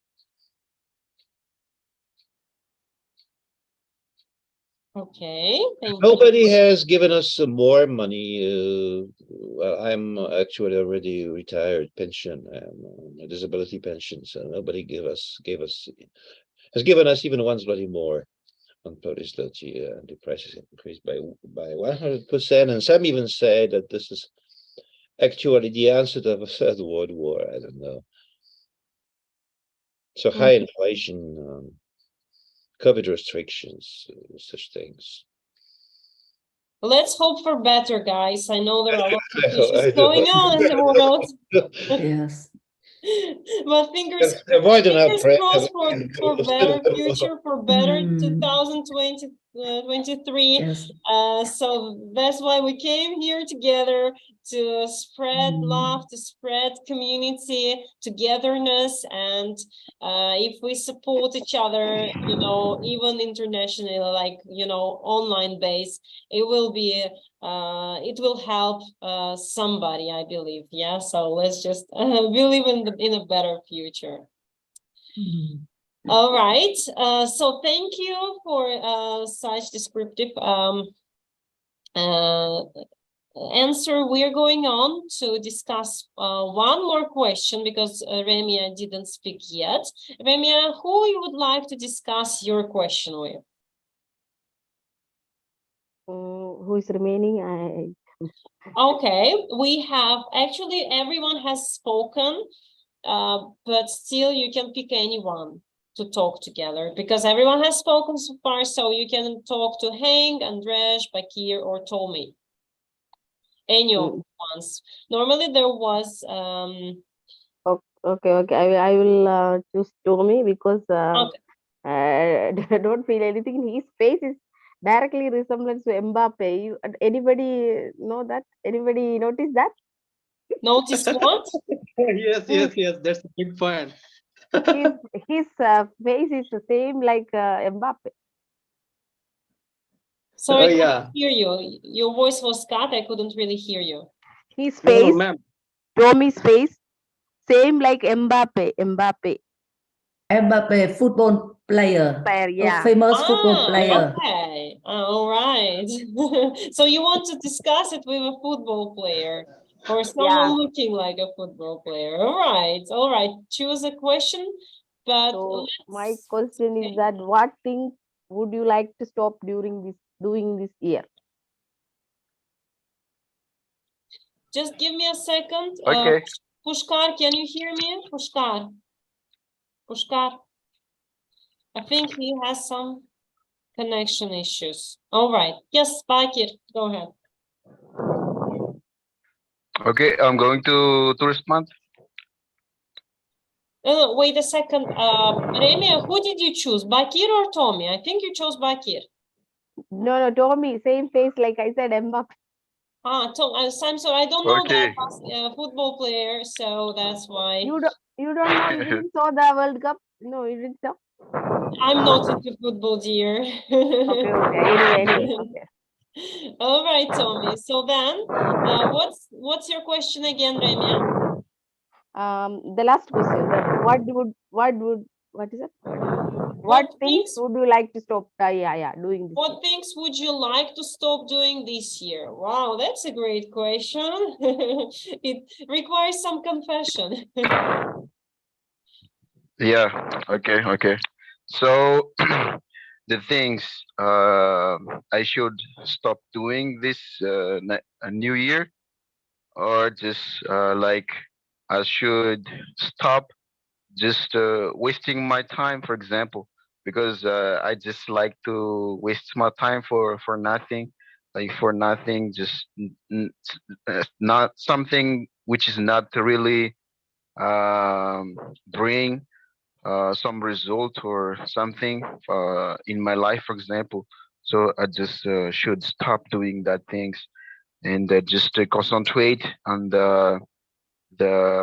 Okay, thank Nobody you. has given us some more money. Well, I'm actually already retired, pension, a disability pension. So nobody has given us even one zloty more on Polish zloty. The prices have increased by 100%, and some even say that this is actually the answer to the Third World War. I don't know. So high inflation, COVID restrictions, such things. Let's hope for better, guys. I know there are a lot of issues going on in the world. Yes. But fingers crossed for better future, for better 2023. Yes. So that's why we came here together to spread love, to spread community, togetherness, and if we support each other, you know, even internationally, like, you know, online base, it will be it will help somebody, I believe. Yeah, so let's just believe in a better future. All right, so thank you for such descriptive answer. We're going on to discuss one more question, because Remia didn't speak yet. Remia, who you would like to discuss your question with? Who is remaining? Okay, we have actually everyone has spoken, but still you can pick anyone to talk together, because everyone has spoken so far. So you can talk to Hank, Andrej, Bakir, or Tommy. Any of the ones. Normally there was Okay. I will choose Tommy, because I don't feel anything. His face is directly resemblance to Mbappe. Anybody know that? Anybody notice that? Notice what? Yes. That's a good point. his face is the same like Mbappe. Sorry, Oh, I couldn't yeah. hear you. Your voice was cut. I couldn't really hear you. His No, face, ma'am. Tommy's face, same like Mbappe. Mbappe, football player, Player, a yeah. famous football player. Okay. All right. So you want to discuss it with a football player or someone Yeah. looking like a football player. All right. All right. Choose a question. But So my let's, question is that what thing would you like to stop doing this year? just give me a second. Okay. Pushkar, can you hear me? Pushkar. I think he has some connection issues. All right. Yes, Bakir, go ahead. Okay, I'm going to respond. Wait a second. Remia, who did you choose? Bakir or Tommy? I think you chose Bakir. No, Tommy, same face like I said, Mbappe. Tom, I'm sorry, I don't know Okay. that football player, so that's why. You don't know, you didn't saw the World Cup? No, you didn't saw? I'm not into football, dear. Okay. Anyway, okay. All right, Tommy. So then, what's your question again, Remia? The last question, that what is it? What things would you like to stop doing this What things would you like to stop doing this year? Wow, that's a great question. It requires some confession. Yeah. Okay. So the things I should stop doing this new year, or just like I should stop just wasting my time, for example, because I just like to waste my time for nothing, like for nothing, just not something which is not really bring some result or something in my life, for example. So I just should stop doing that things and just concentrate on the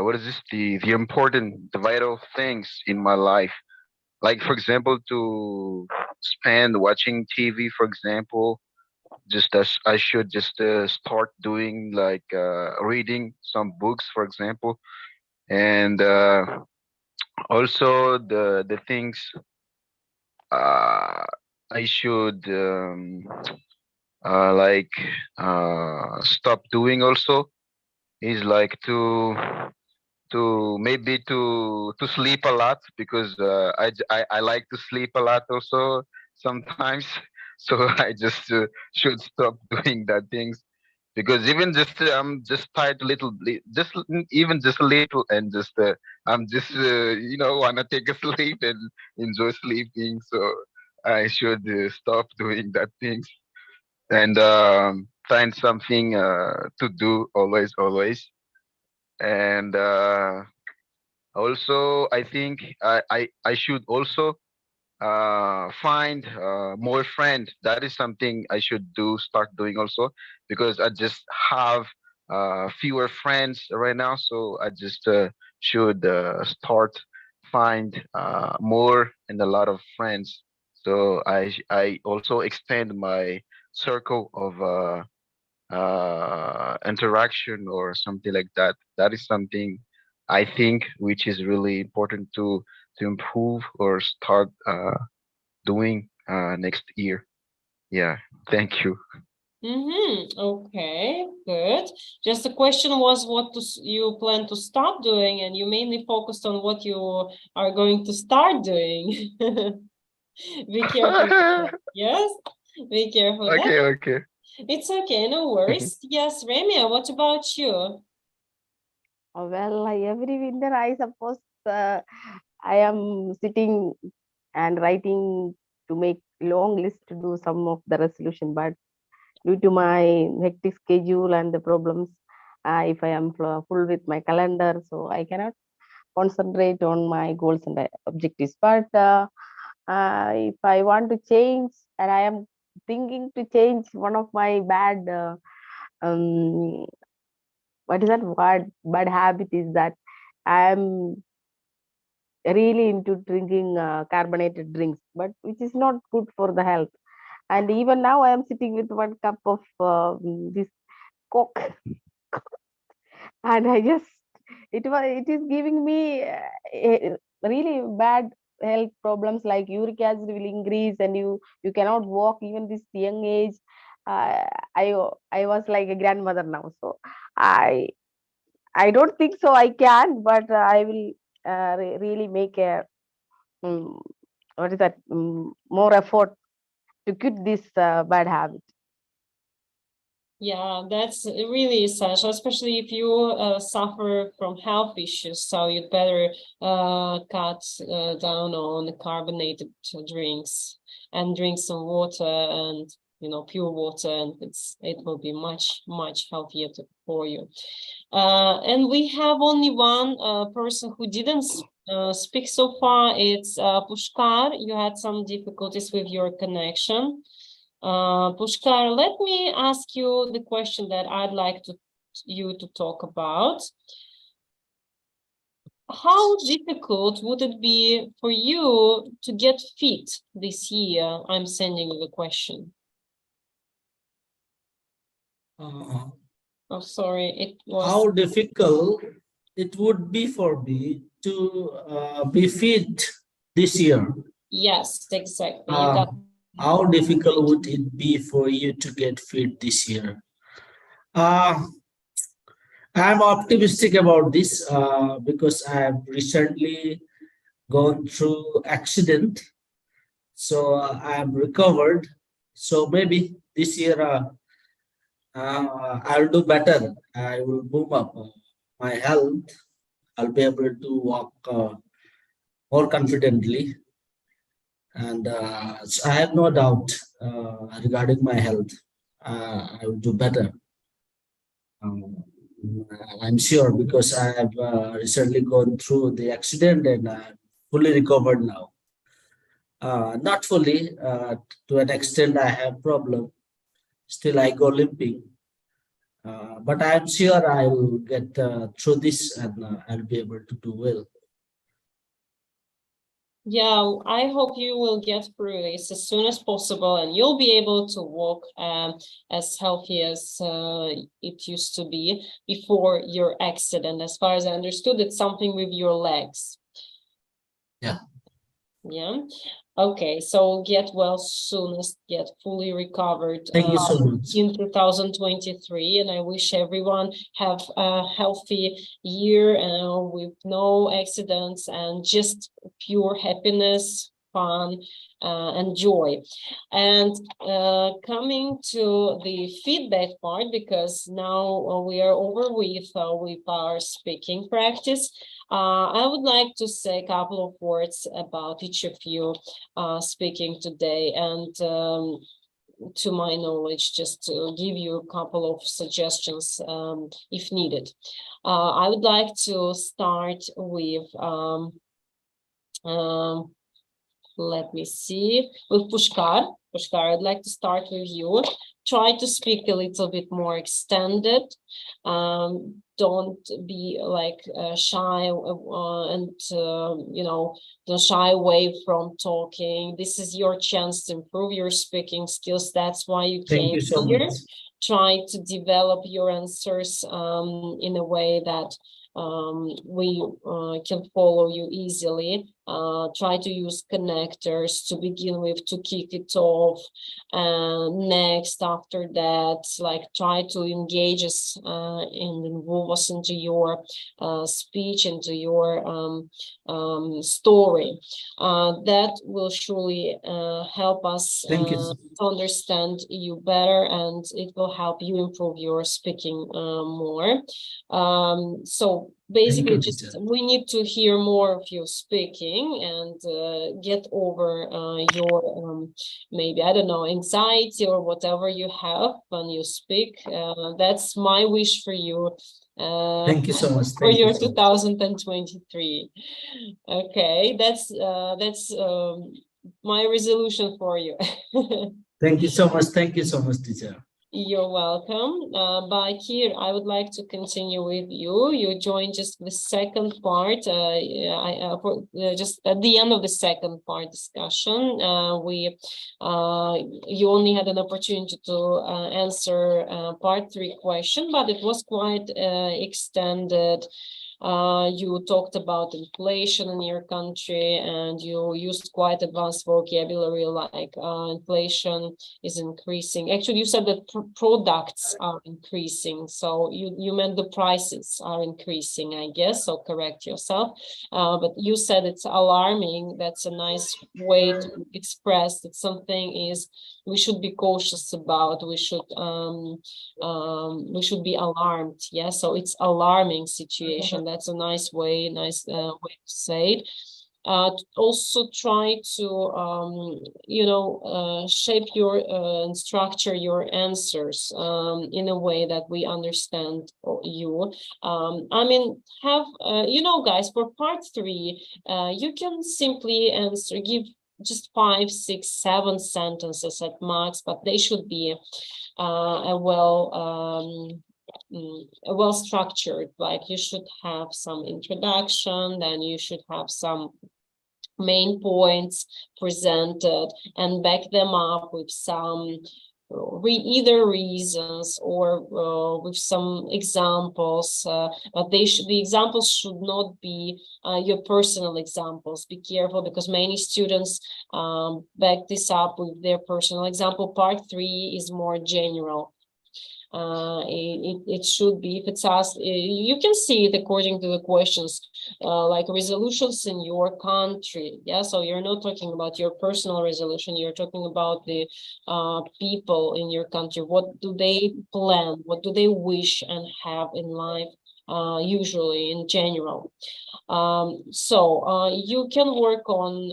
what is this the important, the vital things in my life, like for example to spend watching TV, for example. Just as I should just start doing like reading some books, for example. And also the things uh, I should like stop doing also is like to maybe to sleep a lot, because I like to sleep a lot also sometimes. So I just should stop doing that things, because even just I'm just tired a little, even just a little, and just I'm just wanna take a sleep and enjoy sleeping. So I should stop doing that things and find something to do always. And also I think I should also find more friends. That is something I should start doing also, because I just have fewer friends right now. So I just should start find more and a lot of friends. So I also expand my circle of interaction or something like that. That is something I think which is really important to improve or start doing next year. Yeah, thank you. Okay, good. Just the question was what you plan to stop doing, and you mainly focused on what you are going to start doing. Be careful with that. Yes, be careful with that. Okay. It's okay, no worries. Yes, Remia, what about you? Well, every winter, I suppose I am sitting and writing to make long list to do some of the resolution, but due to my hectic schedule and the problems, if I am full with my calendar, so I cannot concentrate on my goals and objectives. But if I want to change, and I am thinking to change one of my bad um, what is that word, bad habit is that I am really into drinking carbonated drinks, but which is not good for the health. And even now I am sitting with 1 cup of this Coke, and I just it is giving me really bad health problems, like uric acid will increase, and you cannot walk even this young age. uh, i I was like a grandmother now, so I don't think so I can, but I will really make a um, what is that, more effort to quit this bad habit. Yeah, that's really essential, especially if you suffer from health issues. So you'd better cut down on carbonated drinks and drink some water, and pure water, and it will be much healthier for you. And we have only one person who didn't speak so far. It's Pushkar. You had some difficulties with your connection. Pushkar, let me ask you the question that I'd like you to talk about. How difficult would it be for you to get fit this year? I'm sending you the question. Oh, sorry, it was... How difficult it would be for me to be fit this year? Yes, exactly. How difficult would it be for you to get fit this year? I'm optimistic about this because I have recently gone through accident, so I am recovered. So maybe this year I'll do better. I will boom up my health. I'll be able to walk more confidently, and so I have no doubt regarding my health. I will do better. I'm sure, because I have recently gone through the accident and I'm fully recovered now. Not fully, to an extent I have problem. Still I go limping. But I'm sure I will get through this, and I'll be able to do well. Yeah, I hope you will get through this as soon as possible, and you'll be able to walk as healthy as it used to be before your accident. As far as I understood, it's something with your legs. Yeah. Yeah. Okay, so get well soonest, get fully recovered. Thank you so much. In 2023, and I wish everyone have a healthy year with no accidents and just pure happiness, fun, and joy. And coming to the feedback part, because now we are over with our speaking practice. I would like to say a couple of words about each of you speaking today, and to my knowledge, just to give you a couple of suggestions if needed. I would like to start with, let me see, with Pushkar. Pushkar, I'd like to start with you. Try to speak a little bit more extended. Don't be like shy and don't shy away from talking. This is your chance to improve your speaking skills. That's why you came here. Try to develop your answers in a way that we can follow you easily. Try to use connectors to begin with to kick it off. Next, after that, like try to engage us and involve us into your speech, into your story. That will surely help us to understand you better, and it will help you improve your speaking more. So basically, just we need to hear more of you speaking and get over your maybe, I don't know, anxiety or whatever you have when you speak. That's my wish for you. Thank you so much. For your 2023. Okay, that's my resolution for you. Thank you so much. Thank you so much, teacher. You're welcome. Bakir, I would like to continue with you. You joined just the second part, just at the end of the second part discussion. You only had an opportunity to answer part 3 question, but it was quite extended. You talked about inflation in your country, and you used quite advanced vocabulary like inflation is increasing. Actually, you said that products are increasing, so you meant the prices are increasing, I guess, so correct yourself. But you said it's alarming. That's a nice way to express that something is we should be cautious about. We should be alarmed. Yeah, so it's alarming situation. That's a nice way to say it. Also try to shape your and structure your answers in a way that we understand you. I mean, guys, for part 3, you can simply give just 5, 6, 7 sentences at max, but they should be well structured. Like you should have some introduction, then you should have some main points presented and back them up with some either reasons or with some examples, but the examples should not be your personal examples. Be careful, because many students back this up with their personal example. Part 3 is more general. It should be, if it's asked, you can see it according to the questions, like resolutions in your country. Yeah, so you're not talking about your personal resolution, you're talking about the people in your country. What do they plan? What do they wish and have in life, usually in general? So you can work on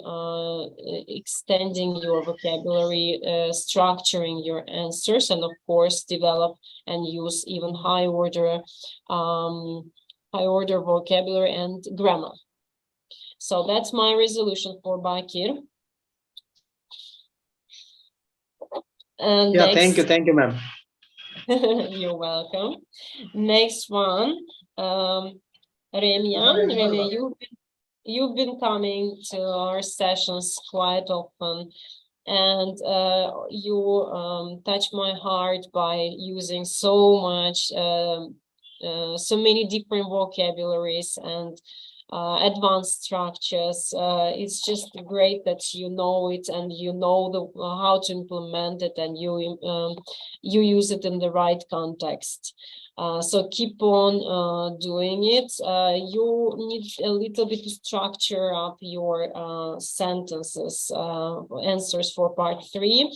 extending your vocabulary, structuring your answers, and of course develop and use even high order vocabulary and grammar. So that's my resolution for Bakir. And yeah, thank you, ma'am. You're welcome. Next one, Remia, you've been coming to our sessions quite often, and you touch my heart by using so much, so many different vocabularies and advanced structures. It's just great that you know it and you know how to implement it, and you use it in the right context. So keep on doing it. You need a little bit to structure up your sentences, answers for part 3.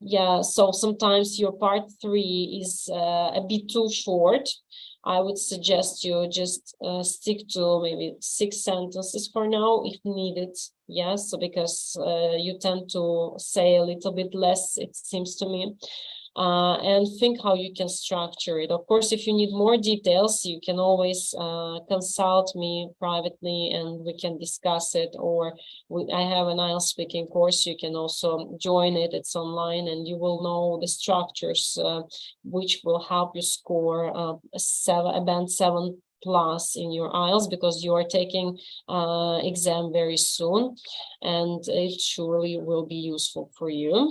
Yeah, so sometimes your part 3 is a bit too short. I would suggest you just stick to maybe 6 sentences for now, if needed. Yes, so because you tend to say a little bit less, it seems to me. And think how you can structure it. Of course, if you need more details, you can always consult me privately and we can discuss it. Or I have an IELTS speaking course. You can also join it. It's online, and you will know the structures which will help you score a band 7 plus in your IELTS, because you are taking exam very soon, and it surely will be useful for you.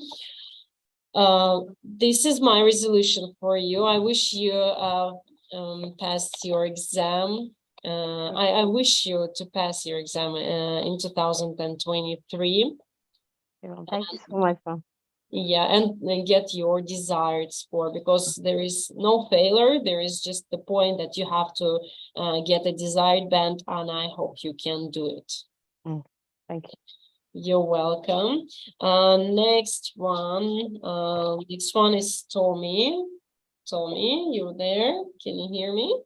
This is my resolution for you. I wish you passed your exam. I wish you to pass your exam in 2023. Thank you so much, ma'am. Yeah, and get your desired score, because there is no failure. There is just the point that you have to get a desired band, and I hope you can do it. Thank you. You're welcome. Next one is Tommy. Tommy, you there? Can you hear me?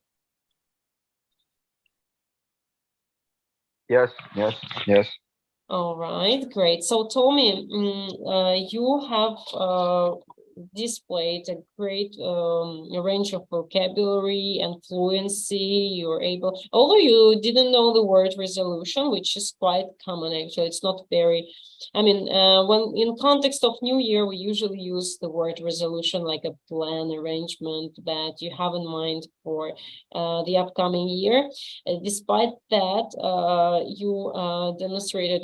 Yes. All right, great. So Tommy, you have displayed a great range of vocabulary and fluency. You're able, although you didn't know the word resolution, which is quite common actually, it's not very, I mean, when in context of New Year, we usually use the word resolution like a plan, arrangement that you have in mind for the upcoming year. Despite that, you demonstrated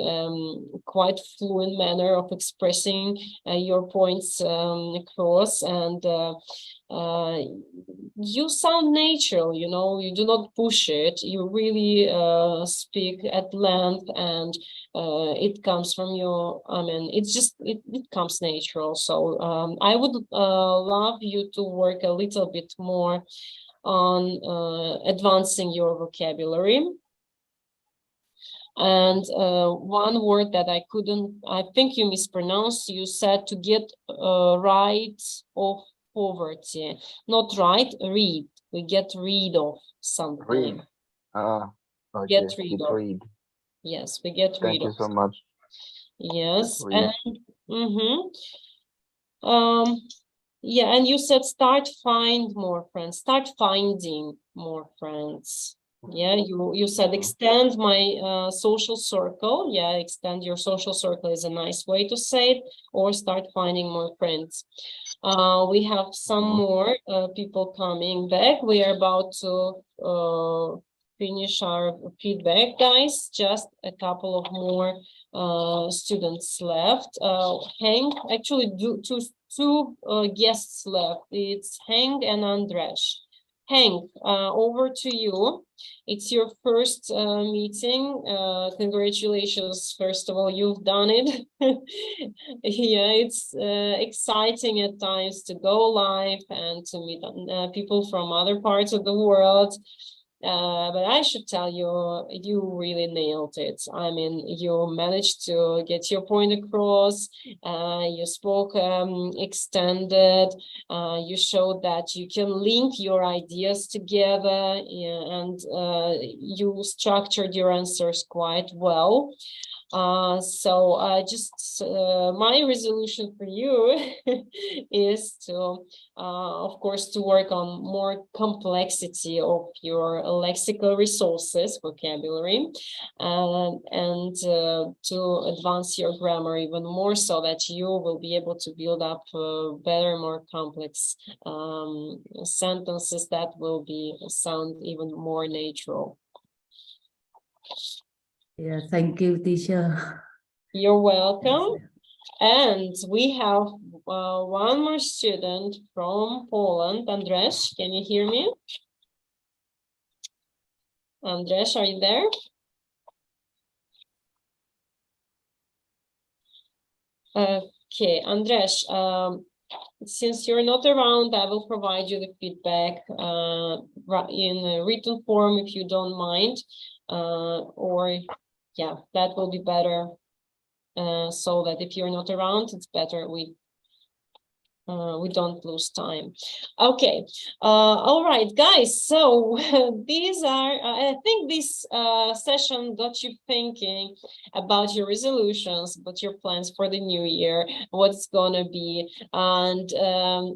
quite fluent manner of expressing your points across, and you sound natural, you know, you do not push it, you really speak at length, and it comes from your, I mean, it's just, it comes natural. So I would love you to work a little bit more on advancing your vocabulary. And one word that I couldn't, I think you mispronounced, you said to get rid of poverty. Not right, read. We get rid of something. Okay, Get rid get of. rid. Yes, we get rid Thank you of. so much. Yes, Get and yeah, and you said start find more friends, start finding more friends. Yeah, you said extend my social circle. Yeah, extend your social circle is a nice way to say it, or start finding more friends. We have some more people coming back. We are about to finish our feedback, guys. Just a couple of more students left. Hank, actually two guests left. It's Hank and Andres. Hank, over to you. It's your first meeting. Congratulations, first of all, you've done it. Yeah, it's exciting at times to go live and to meet people from other parts of the world. But I should tell you, you really nailed it. I mean, you managed to get your point across. You spoke extended. You showed that you can link your ideas together, and you structured your answers quite well. So just my resolution for you is to, of course, to work on more complexity of your lexical resources, vocabulary, and to advance your grammar even more, so that you will be able to build up better, more complex sentences that will sound even more natural. Yeah, thank you, teacher. You're welcome. And we have one more student from Poland. Andres, can you hear me? Andres, are you there? Okay, Andres, since you're not around, I will provide you the feedback in a written form if you don't mind, or yeah, that will be better, so that if you're not around, it's better we don't lose time. Okay, all right, guys, so these are, I think this session got you thinking about your resolutions, about your plans for the new year, what's gonna be, and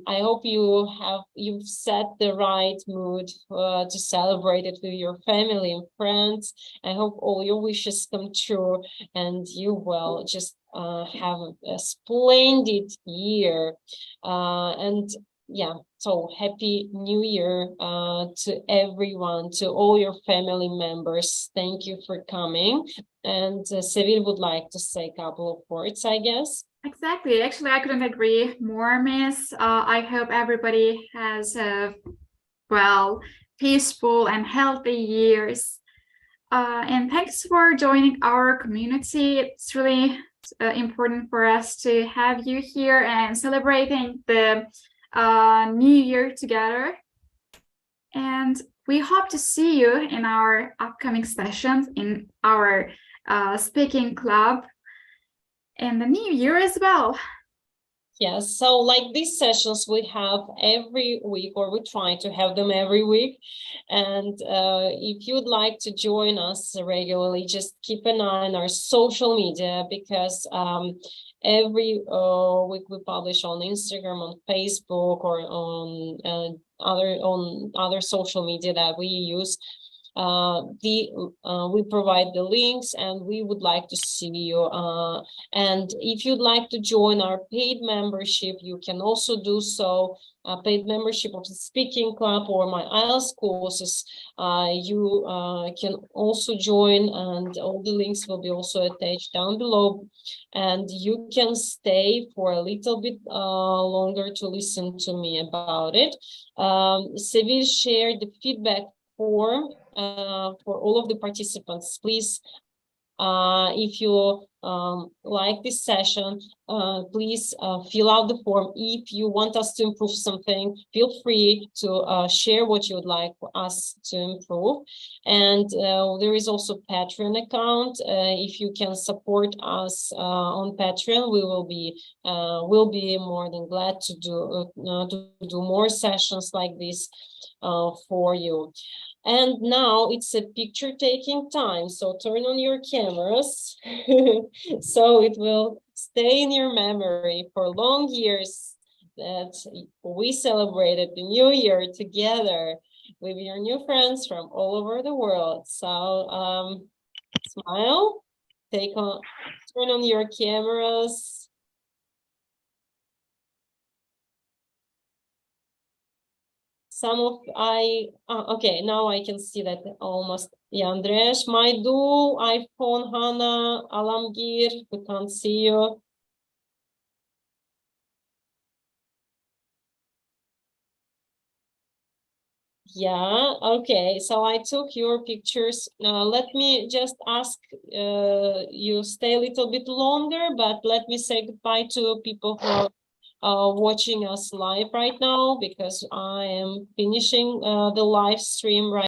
I hope you've set the right mood to celebrate it with your family and friends. I hope all your wishes come true, and you will just have a splendid year. And yeah, so happy new year to everyone, to all your family members. Thank you for coming. And Sevil would like to say a couple of words, I guess. Exactly. Actually, I couldn't agree more, Miss. I hope everybody has peaceful and healthy years. And thanks for joining our community. It's really important for us to have you here and celebrating the new year together. And we hope to see you in our upcoming sessions in our speaking club in the new year as well. Yes, so like these sessions we have every week, or we try to have them every week. And if you'd like to join us regularly, just keep an eye on our social media, because every week we publish on Instagram, on Facebook, or on other social media that we use. We provide the links, and we would like to see you. And if you'd like to join our paid membership, you can also do so. Paid membership of the Speaking Club or my IELTS courses, you can also join, and all the links will be also attached down below. And you can stay for a little bit longer to listen to me about it. Seville shared the feedback form for all of the participants. Please, if you like this session, please fill out the form. If you want us to improve something, feel free to share what you would like us to improve. And there is also Patreon account. If you can support us on Patreon, we will be more than glad to do more sessions like this for you. And now it's a picture taking time, so turn on your cameras so it will stay in your memory for long years that we celebrated the new year together with your new friends from all over the world. So smile, turn on your cameras. Okay, now I can see that almost. Yeah, Andres, Maidu, iPhone, Hannah, Alamgir, we can't see you. Yeah, okay, so I took your pictures. Let me just ask you stay a little bit longer, but let me say goodbye to people who are watching us live right now, because I am finishing the live stream right